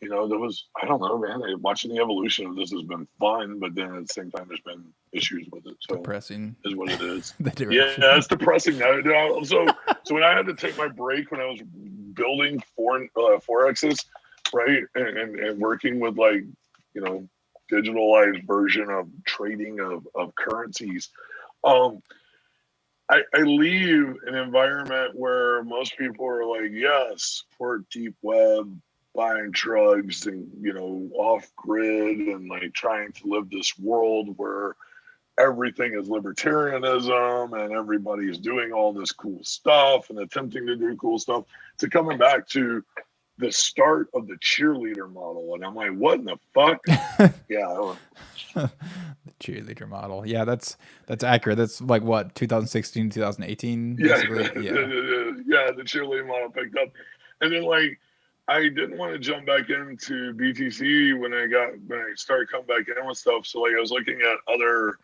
there was, I don't know, man. Watching the evolution of this has been fun, but then at the same time, there's been issues with it. So depressing is what it is. Yeah, it's depressing now. So when I had to take my break when I was building Forexes, right, and working with like digitalized version of trading of currencies, I leave an environment where most people are like, yes, for deep web, buying drugs and, off grid and like trying to live this world where everything is libertarianism and everybody is doing all this cool stuff and attempting to do cool stuff, to coming back to the start of the cheerleader model. And I'm like, what in the fuck? Yeah. The cheerleader model. Yeah, that's accurate. That's like what, 2016, 2018? Basically? Yeah, the cheerleader model picked up. And then like, I didn't want to jump back into BTC when I started coming back in with stuff. So like I was looking at other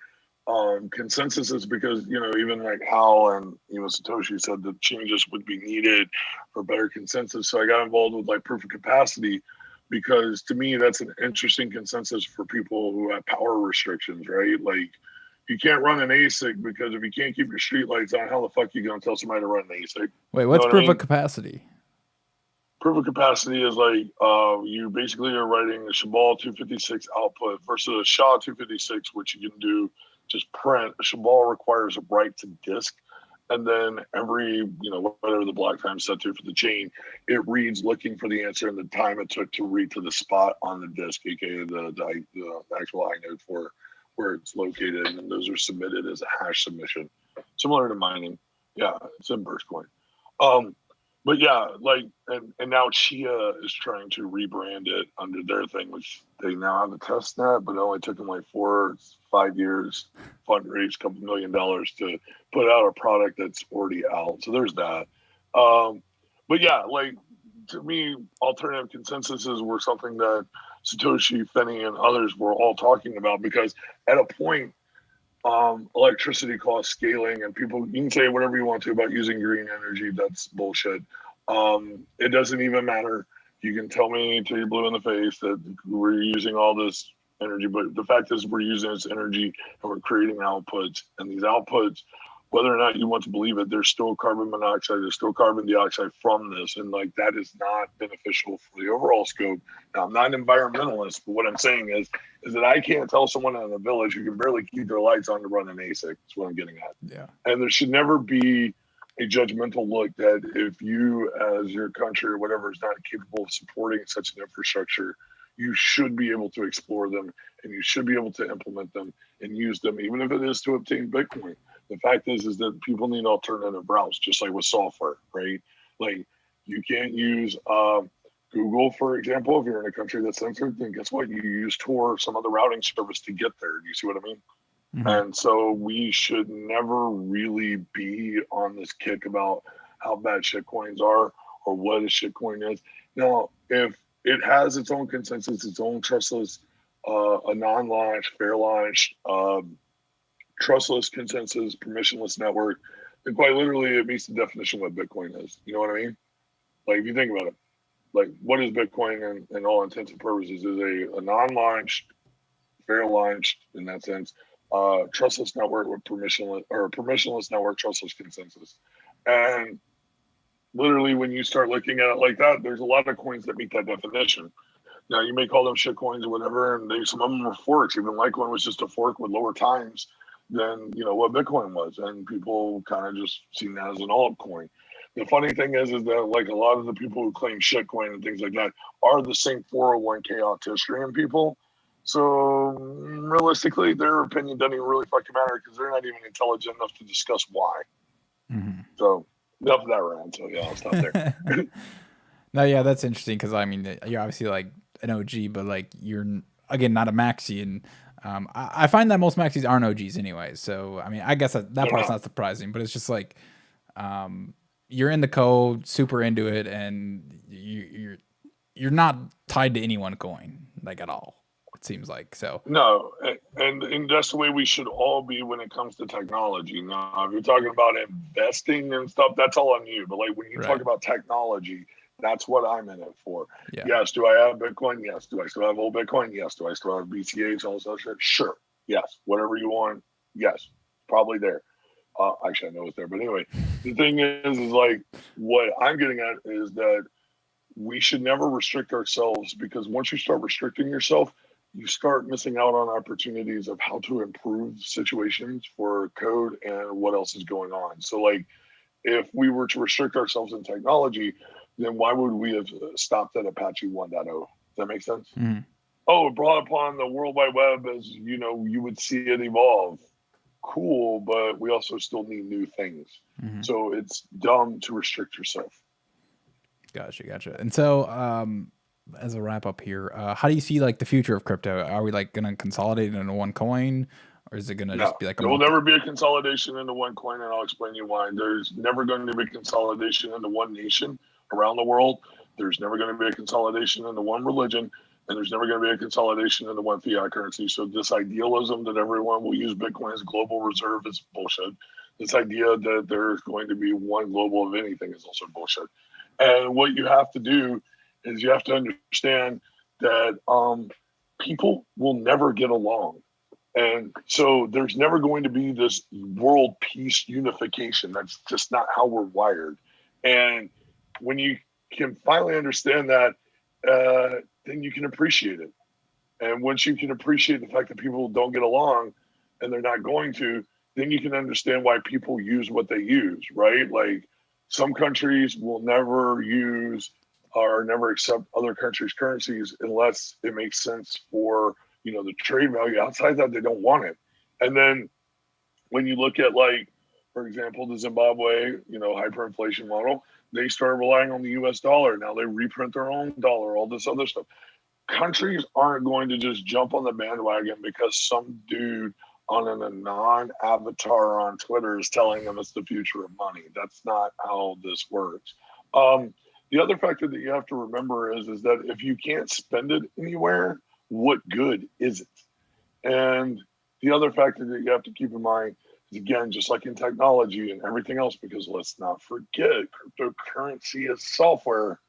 consensuses because, even like Hal and Satoshi said that changes would be needed for better consensus. So I got involved with like proof of capacity, because to me that's an interesting consensus for people who have power restrictions, right? Like, you can't run an ASIC because if you can't keep your street lights on, how the fuck are you going to tell somebody to run an ASIC? Wait, what's proof of capacity? Proof of capacity is like you basically are writing a Shabal 256 output versus a SHA 256, which you can do just print. A Shabal requires a write to disk, and then every whatever the block time set to for the chain, it reads looking for the answer and the time it took to read to the spot on the disk, aka the actual inode for where it's located, and those are submitted as a hash submission, similar to mining. Yeah, it's in Burstcoin. But yeah, like, and now Chia is trying to rebrand it under their thing, which they now have a test net, but it only took them like 4-5 years, fundraise a couple $1 million to put out a product that's already out. So there's that. But yeah, like, to me, alternative consensuses were something that Satoshi, Fenny, and others were all talking about, because at a point, electricity cost scaling, and people, you can say whatever you want to about using green energy. That's bullshit. It doesn't even matter. You can tell me till you're blue in the face that we're using all this energy, but the fact is we're using this energy and we're creating outputs, and these outputs, whether or not you want to believe it, there's still carbon monoxide, there's still carbon dioxide from this, and like that is not beneficial for the overall scope. Now, I'm not an environmentalist, but what I'm saying is that I can't tell someone in a village who can barely keep their lights on to run an ASIC. That's what I'm getting at. Yeah. And there should never be a judgmental look that if you, as your country or whatever, is not capable of supporting such an infrastructure, you should be able to explore them, and you should be able to implement them and use them, even if it is to obtain Bitcoin. The fact is that people need alternative routes, just like with software, right? Like, you can't use Google, for example, if you're in a country that's censored, then guess what? You use Tor or some other routing service to get there. Do you see what I mean? Mm-hmm. And so we should never really be on this kick about how bad shitcoins are or what a shitcoin is. Now, if it has its own consensus, its own trustless, a non-launch, fair launch, trustless consensus, permissionless network, and quite literally it meets the definition of what Bitcoin is. You know what I mean? Like, if you think about it, like, what is Bitcoin in all intents and purposes? Is a non-launched, fair launched, in that sense, trustless network with permissionless network, trustless consensus. And literally when you start looking at it like that, there's a lot of coins that meet that definition. Now, you may call them shit coins or whatever, and some of them are forks. Even Litecoin was just a fork with lower times than what Bitcoin was, and people kind of just seen that as an altcoin. The funny thing is that like a lot of the people who claim shitcoin and things like that are the same 401k autistian people. So realistically, their opinion doesn't even really fucking matter because they're not even intelligent enough to discuss why. Mm-hmm. So enough of that rant. So yeah, I'll stop there. No, yeah, that's interesting because I mean, you're obviously like an OG, but like you're again not a maxi, and I find that most maxis aren't OGs anyway. So I mean, I guess that part's not surprising, but it's just like you're in the code, super into it, and you're not tied to any one coin like at all. It seems like so. No, and that's the way we should all be when it comes to technology. Now, if you're talking about investing and stuff, that's all on you. But like when you talk about technology, that's what I'm in it for. Yeah. Yes. Do I have Bitcoin? Yes. Do I still have old Bitcoin? Yes. Do I still have BCH? All this other shit? Sure. Yes. Whatever you want. Yes. Probably there. Actually, I know it's there. But anyway, the thing is like what I'm getting at is that we should never restrict ourselves, because once you start restricting yourself, you start missing out on opportunities of how to improve situations for code and what else is going on. So like if we were to restrict ourselves in technology, then why would we have stopped at Apache 1.0? Does that make sense? Mm-hmm. Oh, it brought upon the World Wide Web as, you would see it evolve. Cool, but we also still need new things. Mm-hmm. So it's dumb to restrict yourself. Gotcha. And so as a wrap up here, how do you see like the future of crypto? Are we like going to consolidate it into one coin? Or is it going to just be like there will never be a consolidation into one coin, and I'll explain you why. There's never going to be a consolidation into one nation around the world. There's never going to be a consolidation into one religion, and there's never going to be a consolidation into one fiat currency. So this idealism that everyone will use Bitcoin as global reserve is bullshit. This idea that there's going to be one global of anything is also bullshit. And what you have to do is you have to understand that people will never get along. And so there's never going to be this world peace unification. That's just not how we're wired. And when you can finally understand that, then you can appreciate it. And once you can appreciate the fact that people don't get along and they're not going to, then you can understand why people use what they use, right? Like some countries will never use or never accept other countries' currencies unless it makes sense for, the trade value. Outside that, they don't want it. And then when you look at, like, for example, the Zimbabwe, hyperinflation model, they started relying on the US dollar. Now they reprint their own dollar, all this other stuff. Countries aren't going to just jump on the bandwagon because some dude on a non-avatar on Twitter is telling them it's the future of money. That's not how this works. The other factor that you have to remember is that if you can't spend it anywhere, what good is it? And the other factor that you have to keep in mind is, again, just like in technology and everything else, because let's not forget, cryptocurrency is software,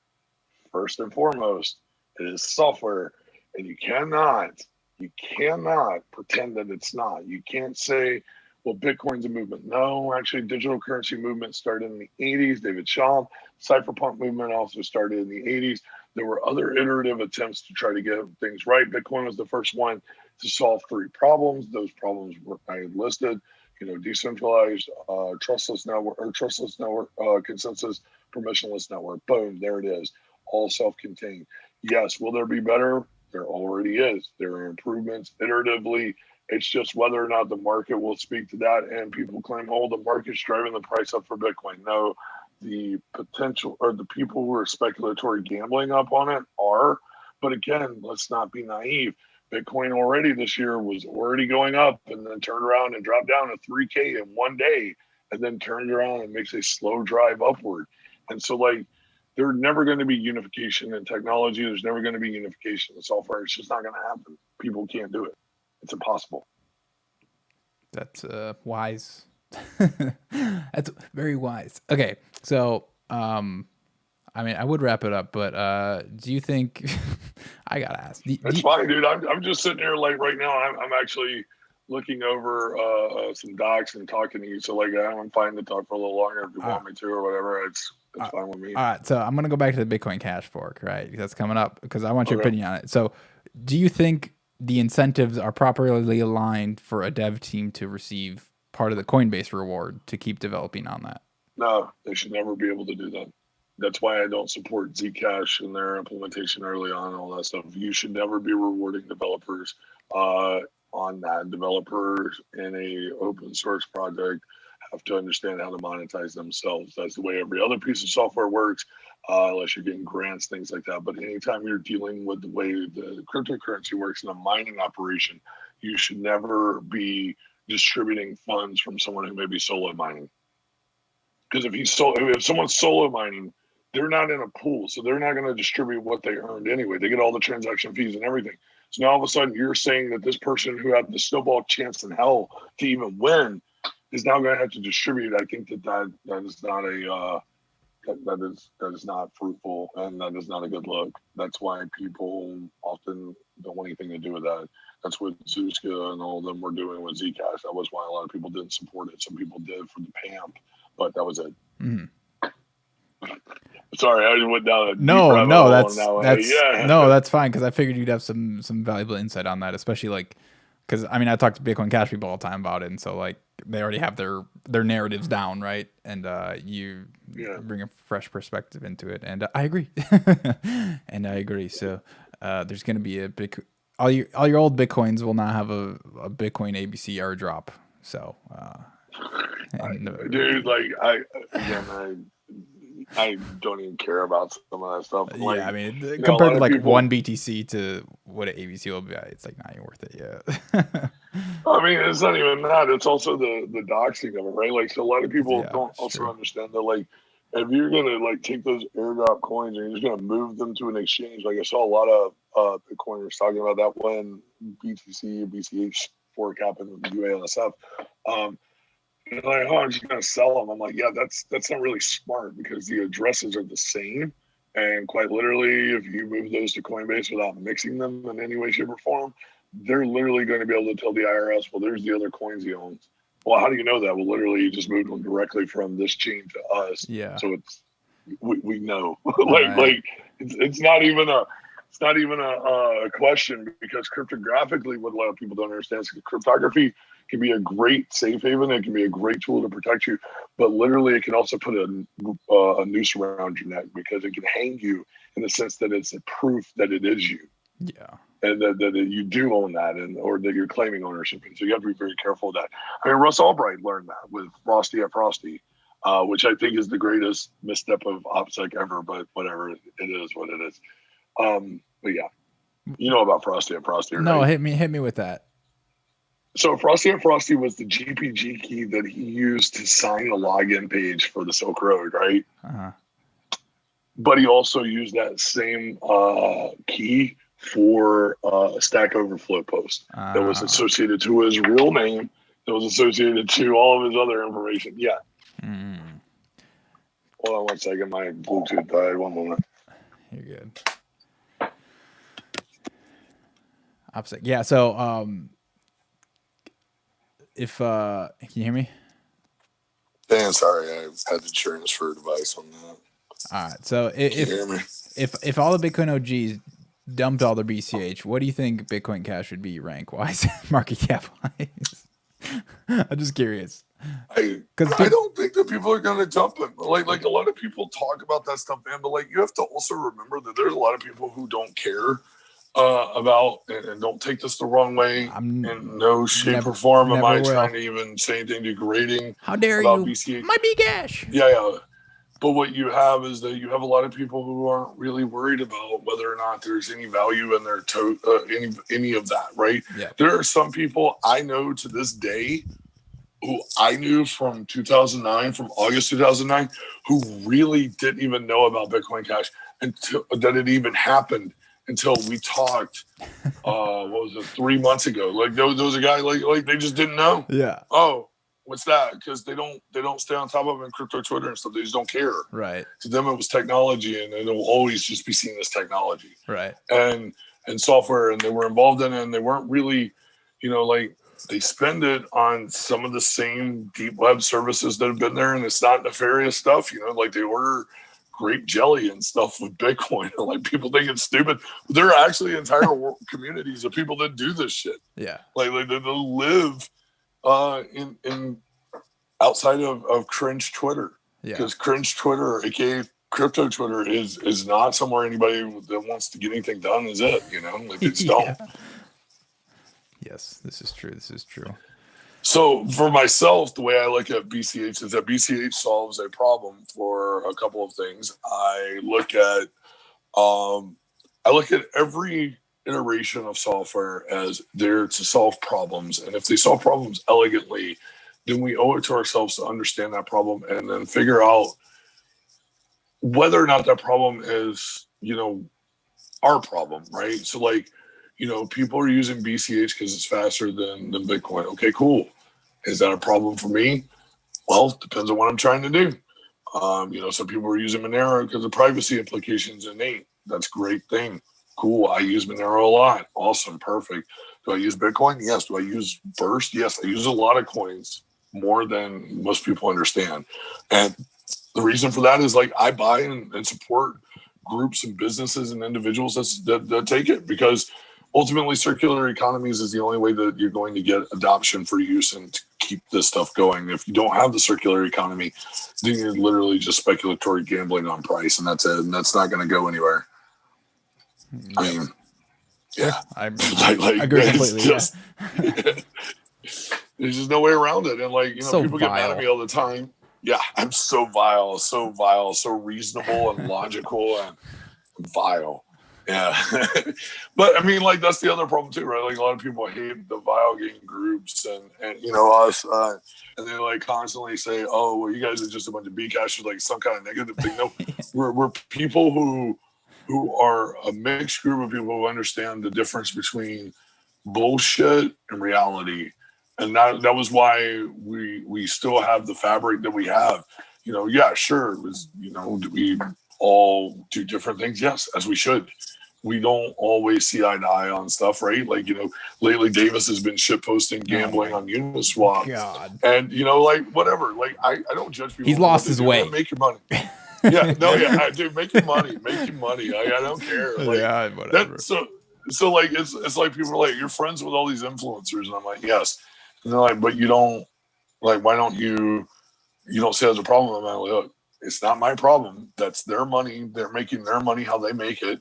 first and foremost. It is software, and you cannot pretend that it's not. You can't say, well, Bitcoin's a movement. No, actually, digital currency movement started in the 80s. David Schaum, Cyberpunk movement also started in the 80s. There were other iterative attempts to try to get things right. Bitcoin was the first one to solve 3 problems. Those problems were I had listed, decentralized, trustless network, consensus, permissionless network. Boom, there it is. All self-contained. Yes, will there be better? There already is. There are improvements iteratively. It's just whether or not the market will speak to that. And people claim, oh, the market's driving the price up for Bitcoin. No, the potential or the people who are speculatory gambling up on it are. But again, let's not be naive. Bitcoin already this year was already going up and then turned around and dropped down to 3K in one day and then turned around and makes a slow drive upward. And so, like, there's never going to be unification in technology. There's never going to be unification in software. It's just not going to happen. People can't do it. It's impossible. That's wise. That's very wise. Okay, so I would wrap it up, but do you think I gotta ask? It's fine, dude. I'm just sitting here like right now. I'm actually looking over some docs and talking to you. So like I'm fine to talk for a little longer if you want me to or whatever. It's fine with me. All right, so I'm gonna go back to the Bitcoin Cash fork, right? That's coming up because I want your opinion on it. So, do you think the incentives are properly aligned for a dev team to receive part of the Coinbase reward to keep developing on that? No, they should never be able to do that. That's why I don't support Zcash and their implementation early on and all that stuff. You should never be rewarding developers on that. Developers in a open source project have to understand how to monetize themselves. That's the way every other piece of software works, unless you're getting grants, things like that. But anytime you're dealing with the way the cryptocurrency works in a mining operation, you should never be distributing funds from someone who may be solo mining. Because if someone's solo mining, they're not in a pool, so they're not going to distribute what they earned anyway. They get all the transaction fees and everything. So now all of a sudden you're saying that this person who had the snowball chance in hell to even win is now going to have to distribute. I think that is not that is not fruitful, and that is not a good look. That's why people often don't want anything to do with that. That's what Zuzka and all of them were doing with Zcash. That was why a lot of people didn't support it. Some people did for the PAMP, but that was it. Mm-hmm. Sorry, I just went down a that's fine because I figured you'd have some valuable insight on that, especially like because I talk to Bitcoin Cash people all the time about it, and so like they already have their narratives down, right? And you bring a fresh perspective into it, and I agree, So there's going to be a big all your old Bitcoins will not have a Bitcoin ABC airdrop. So, dude, like I don't even care about some of that stuff. Like, compared to like people, 1 BTC to what an ABC will be, it's like not even worth it. Yeah. It's not even that. It's also the doxing of it, right? Like, so a lot of people don't also understand that, like, if you're gonna like take those airdrop coins and you're just gonna move them to an exchange, like I saw a lot of Bitcoiners talking about that when BTC, BCH fork happened with the UALSF. Like, oh, I'm just gonna sell them. I'm like, yeah, that's not really smart because the addresses are the same, And quite literally, if you move those to Coinbase without mixing them in any way, shape, or form, they're literally going to be able to tell the IRS, well, there's the other coins he owns. Well, how do you know that? Well, literally, you just moved them directly from this chain to us. Yeah. So it's we know. like it's not even a question, because cryptographically, what a lot of people don't understand is cryptography can be a great safe haven. It can be a great tool to protect you, but literally it can also put a noose around your neck, because it can hang you in the sense that it's a proof that it is you. Yeah. And that you do own that, or that you're claiming ownership. And so you have to be very careful of that. I mean, Russ Albright learned that with Frosty at Frosty, which I think is the greatest misstep of OPSEC ever, but whatever, it is what it is. But yeah, you know about Frosty at Frosty, right? No, hit me with that. So Frosty at Frosty was the GPG key that he used to sign the login page for the Silk Road, right? Uh-huh. But he also used that same key for a Stack Overflow post that was associated to his real name, that was associated to all of his other information. Yeah. Mm. Hold on one second. My Bluetooth died. One moment. You're good. OPSEC. Yeah. So, if can you hear me? Dan, sorry, I had to transfer device on that. All right. So if all the Bitcoin OGs dumped all their BCH, what do you think Bitcoin Cash would be rank wise, market cap wise? I'm just curious. I don't think that people are going to dump it. Like a lot of people talk about that stuff, man. But like, you have to also remember that there's a lot of people who don't care about, and don't take this the wrong way. In no shape or form am I trying to even say anything degrading. How dare about you? BCH. My Bcash. Yeah. But what you have is that you have a lot of people who aren't really worried about whether or not there's any value in their any of that, right? Yeah. There are some people I know to this day who I knew from 2009, from August 2009, who really didn't even know about Bitcoin Cash until that it even happened until we talked. What was it, 3 months ago? Like there was a guy like they just didn't know. Yeah. Oh, what's that? Because they don't stay on top of it in crypto Twitter and stuff. They just don't care. Right. To them, it was technology, and it will always just be seen as technology. Right. And software, and they were involved in it, and they weren't really, like they spend it on some of the same deep web services that have been there, and it's not nefarious stuff. Like they order grape jelly and stuff with Bitcoin. Like people think it's stupid. There are actually entire communities of people that do this shit. Yeah. Like they live in outside of cringe Twitter. Yeah. Because cringe Twitter, aka crypto Twitter, is not somewhere anybody that wants to get anything done is it. Like they just don't. Yes, this is true. So for myself, the way I look at BCH is that BCH solves a problem for a couple of things. I look at every iteration of software as there to solve problems. And if they solve problems elegantly, then we owe it to ourselves to understand that problem and then figure out whether or not that problem is, our problem, right? So like, people are using BCH because it's faster than Bitcoin. Okay, cool. Is that a problem for me? Well, depends on what I'm trying to do. Some people are using Monero because of privacy implications innate. That's a great thing. Cool. I use Monero a lot. Awesome. Perfect. Do I use Bitcoin? Yes. Do I use Burst? Yes. I use a lot of coins, more than most people understand. And the reason for that is like I buy and support groups and businesses and individuals that take it, because ultimately circular economies is the only way that you're going to get adoption for use and to keep this stuff going. If you don't have the circular economy, then you're literally just speculatory gambling on price, and that's it. And that's not going to go anywhere. Yep. I mean, yeah, I agree completely. There's just no way around it. And like, so people get mad at me all the time. Yeah, I'm so vile, so reasonable and logical and vile. Yeah. But I mean, like, that's the other problem too, right? Like a lot of people hate the vile game groups and us, and they like constantly say, oh, well, you guys are just a bunch of Bcashers, like some kind of negative thing. No, we're people who are a mixed group of people who understand the difference between bullshit and reality. And that was why we still have the fabric that we have. Yeah, sure. It was, all do different things. Yes, as we should. We don't always see eye to eye on stuff, right? Like, lately Davis has been shit posting gambling on Uniswap. God. And, like, whatever. Like, I don't judge people. He's lost his way. Man, make your money. Yeah, no, yeah, dude, make your money. Make your money. I don't care. Like, yeah, whatever. So like, it's like people are like, you're friends with all these influencers. And I'm like, yes. And they're like, but you don't, like, why don't you don't say there's a problem? I'm like, look, it's not my problem. That's their money. They're making their money how they make it.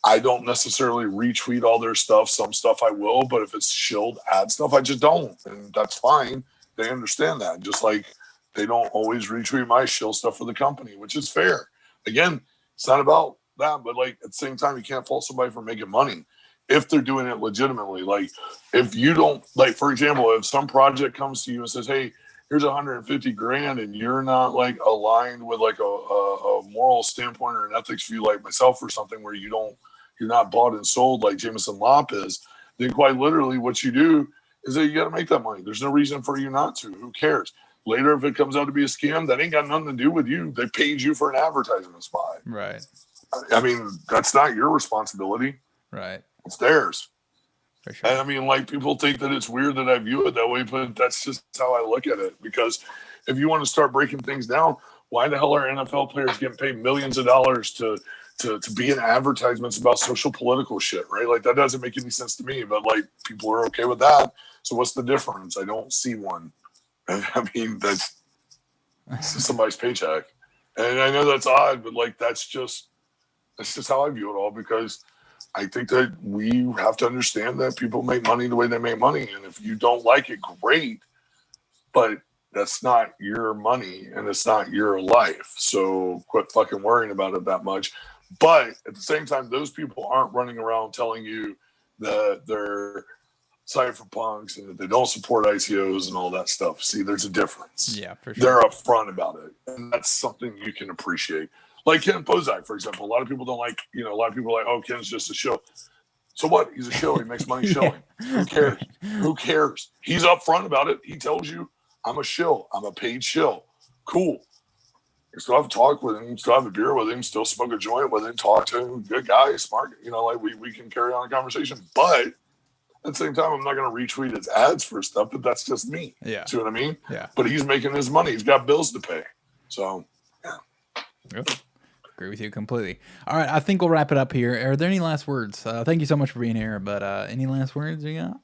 I don't necessarily retweet all their stuff. Some stuff I will, but if it's shilled ad stuff, I just don't. And that's fine. They understand that. Just like they don't always retweet my shill stuff for the company, which is fair. Again, it's not about that, but like at the same time, you can't fault somebody for making money if they're doing it legitimately. Like if you don't, like, for example, if some project comes to you and says, hey, here's 150 grand and you're not like aligned with like a moral standpoint or an ethics view like myself or something where you're not bought and sold like Jameson Lopp is, then quite literally what you do is that you got to make that money. There's no reason for you not to. Who cares? Later, if it comes out to be a scam, that ain't got nothing to do with you. They paid you for an advertisement spot. Right. I mean, that's not your responsibility. Right. It's theirs. For sure. And I mean, like, people think that it's weird that I view it that way, but that's just how I look at it. Because if you want to start breaking things down, why the hell are NFL players getting paid millions of dollars to be in advertisements about social political shit, right? Like, that doesn't make any sense to me, but like, people are okay with that. So what's the difference? I don't see one. I mean, that's somebody's paycheck. And I know that's odd, but like, that's just how I view it all, because I think that we have to understand that people make money the way they make money. And if you don't like it, great, but that's not your money and it's not your life. So quit fucking worrying about it that much. But at the same time, those people aren't running around telling you that they're cypherpunks and that they don't support ICOs and all that stuff. See, there's a difference. Yeah, for sure. They're upfront about it. And that's something you can appreciate. Like Ken Pozak, for example. A lot of people don't like, a lot of people are like, oh, Ken's just a shill. So what? He's a shill. He makes money shilling. Who cares? Who cares? He's upfront about it. He tells you, I'm a shill. I'm a paid shill. Cool. You still have a talk with him, still have a beer with him, still smoke a joint with him, talk to him. Good guy, smart. Like we can carry on a conversation. But at the same time, I'm not going to retweet his ads for stuff, but that's just me. Yeah. See what I mean? Yeah. But he's making his money. He's got bills to pay. So, yeah. Yep. Agree with you completely. All right, I think we'll wrap it up here. Are there any last words? Thank you so much for being here, but any last words you got?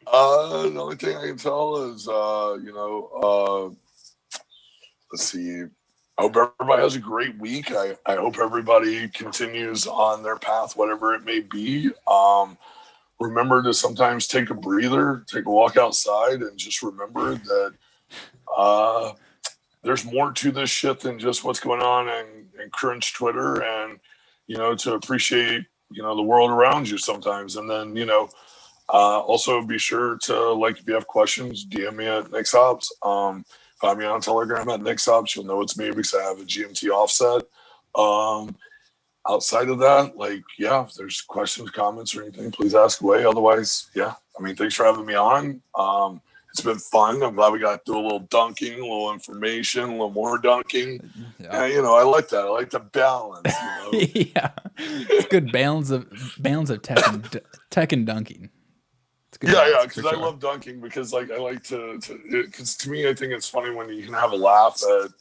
The only thing I can tell is, let's see. I hope everybody has a great week. I hope everybody continues on their path, whatever it may be. Remember to sometimes take a breather, take a walk outside, and just remember that there's more to this shit than just what's going on in cringe Twitter, and, to appreciate, the world around you sometimes. And then, also be sure to, like, if you have questions, DM me at NixOps. Find me on Telegram at NixOps. You'll know it's me because I have a GMT offset. Outside of that, like, yeah, if there's questions, comments, or anything, please ask away. Otherwise, yeah, thanks for having me on. It's been fun. I'm glad we got to do a little dunking, a little information, a little more dunking. Yeah, I like that. I like the balance. Yeah, it's good balance of tech and dunking. Yeah, because I love dunking, because like I like to because to me, I think it's funny when you can have a laugh at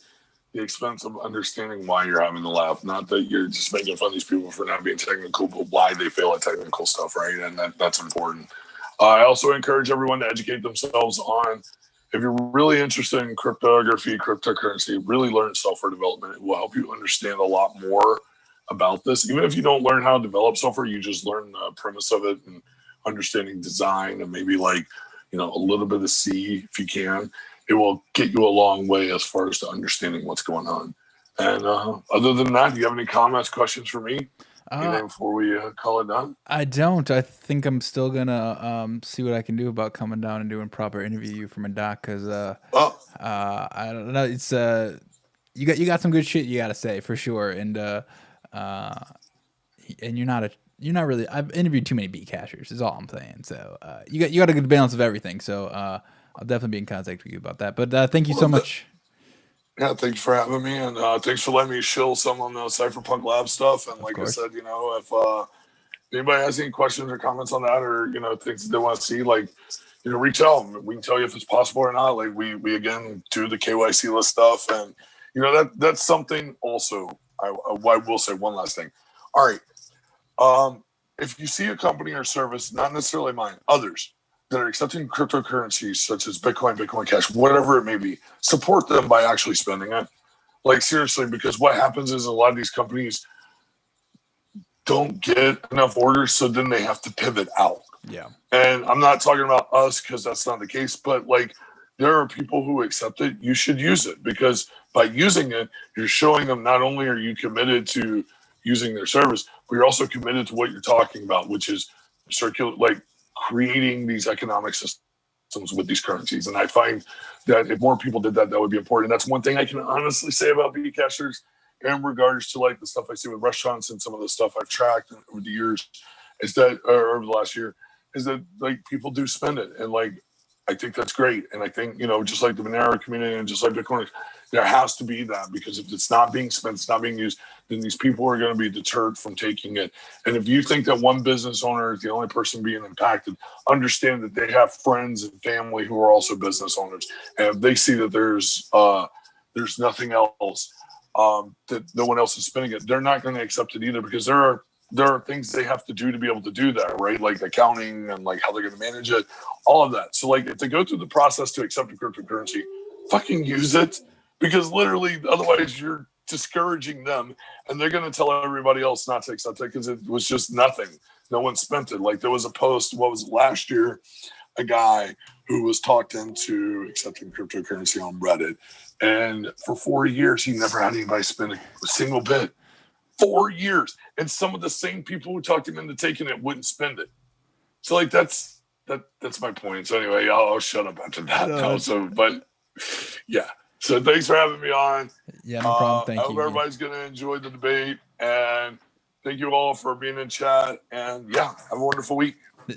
the expense of understanding why you're having the laugh. Not that you're just making fun of these people for not being technical, but why they fail at technical stuff, right? And that's important. I also encourage everyone to educate themselves on, if you're really interested in cryptography, cryptocurrency, really learn software development. It will help you understand a lot more about this. Even if you don't learn how to develop software, you just learn the premise of it and understanding design, and maybe like, a little bit of C if you can. It will get you a long way as far as to understanding what's going on. And other than that, do you have any comments, questions for me? Before we call it done? I don't. I think I'm still gonna see what I can do about coming down and doing proper interview for my doc, because I don't know. It's you got some good shit you gotta say for sure, and you're not really. I've interviewed too many Bcashers, is all I'm saying. So you got a good balance of everything. So I'll definitely be in contact with you about that. But thank you so much. Yeah, thanks for having me, and thanks for letting me shill some on the Cyberpunk Labs stuff. And like I said, if anybody has any questions or comments on that, or things that they want to see, like reach out. We can tell you if it's possible or not. Like we again do the KYC list stuff, and that's something. Also, I will say one last thing. All right, if you see a company or service, not necessarily mine, others that are accepting cryptocurrencies such as Bitcoin, Bitcoin Cash, whatever it may be, support them by actually spending it. Like seriously, because what happens is a lot of these companies don't get enough orders, so then they have to pivot out. Yeah. And I'm not talking about us because that's not the case, but like there are people who accept it. You should use it because by using it, you're showing them not only are you committed to using their service, but you're also committed to what you're talking about, which is creating these economic systems with these currencies. And I find that if more people did that, that would be important. That's one thing I can honestly say about Bcashers in regards to like the stuff I see with restaurants and some of the stuff I've tracked over the years is that, or over the last year, is that like people do spend it. And like, I think that's great. And I think, just like the Monero community and just like Bitcoin, there has to be that, because if it's not being spent, it's not being used, then these people are going to be deterred from taking it. And if you think that one business owner is the only person being impacted, understand that they have friends and family who are also business owners. And if they see that there's nothing else, that no one else is spending it, they're not going to accept it either, because there are things they have to do to be able to do that, right? Like accounting and like how they're going to manage it, all of that. So like if they go through the process to accept a cryptocurrency, fucking use it, because literally otherwise you're discouraging them and they're going to tell everybody else not to accept it because it was just nothing. No one spent it. Like there was a post, what was it, last year, a guy who was talked into accepting cryptocurrency on Reddit. And for 4 years, he never had anybody spend a single bit. 4 years. And some of the same people who talked him into taking it wouldn't spend it. So like that's my point. So anyway, I'll shut up after that now. So but yeah. So thanks for having me on. Yeah, no problem. Thank you. I hope everybody's gonna enjoy the debate, and thank you all for being in chat, and yeah, have a wonderful week.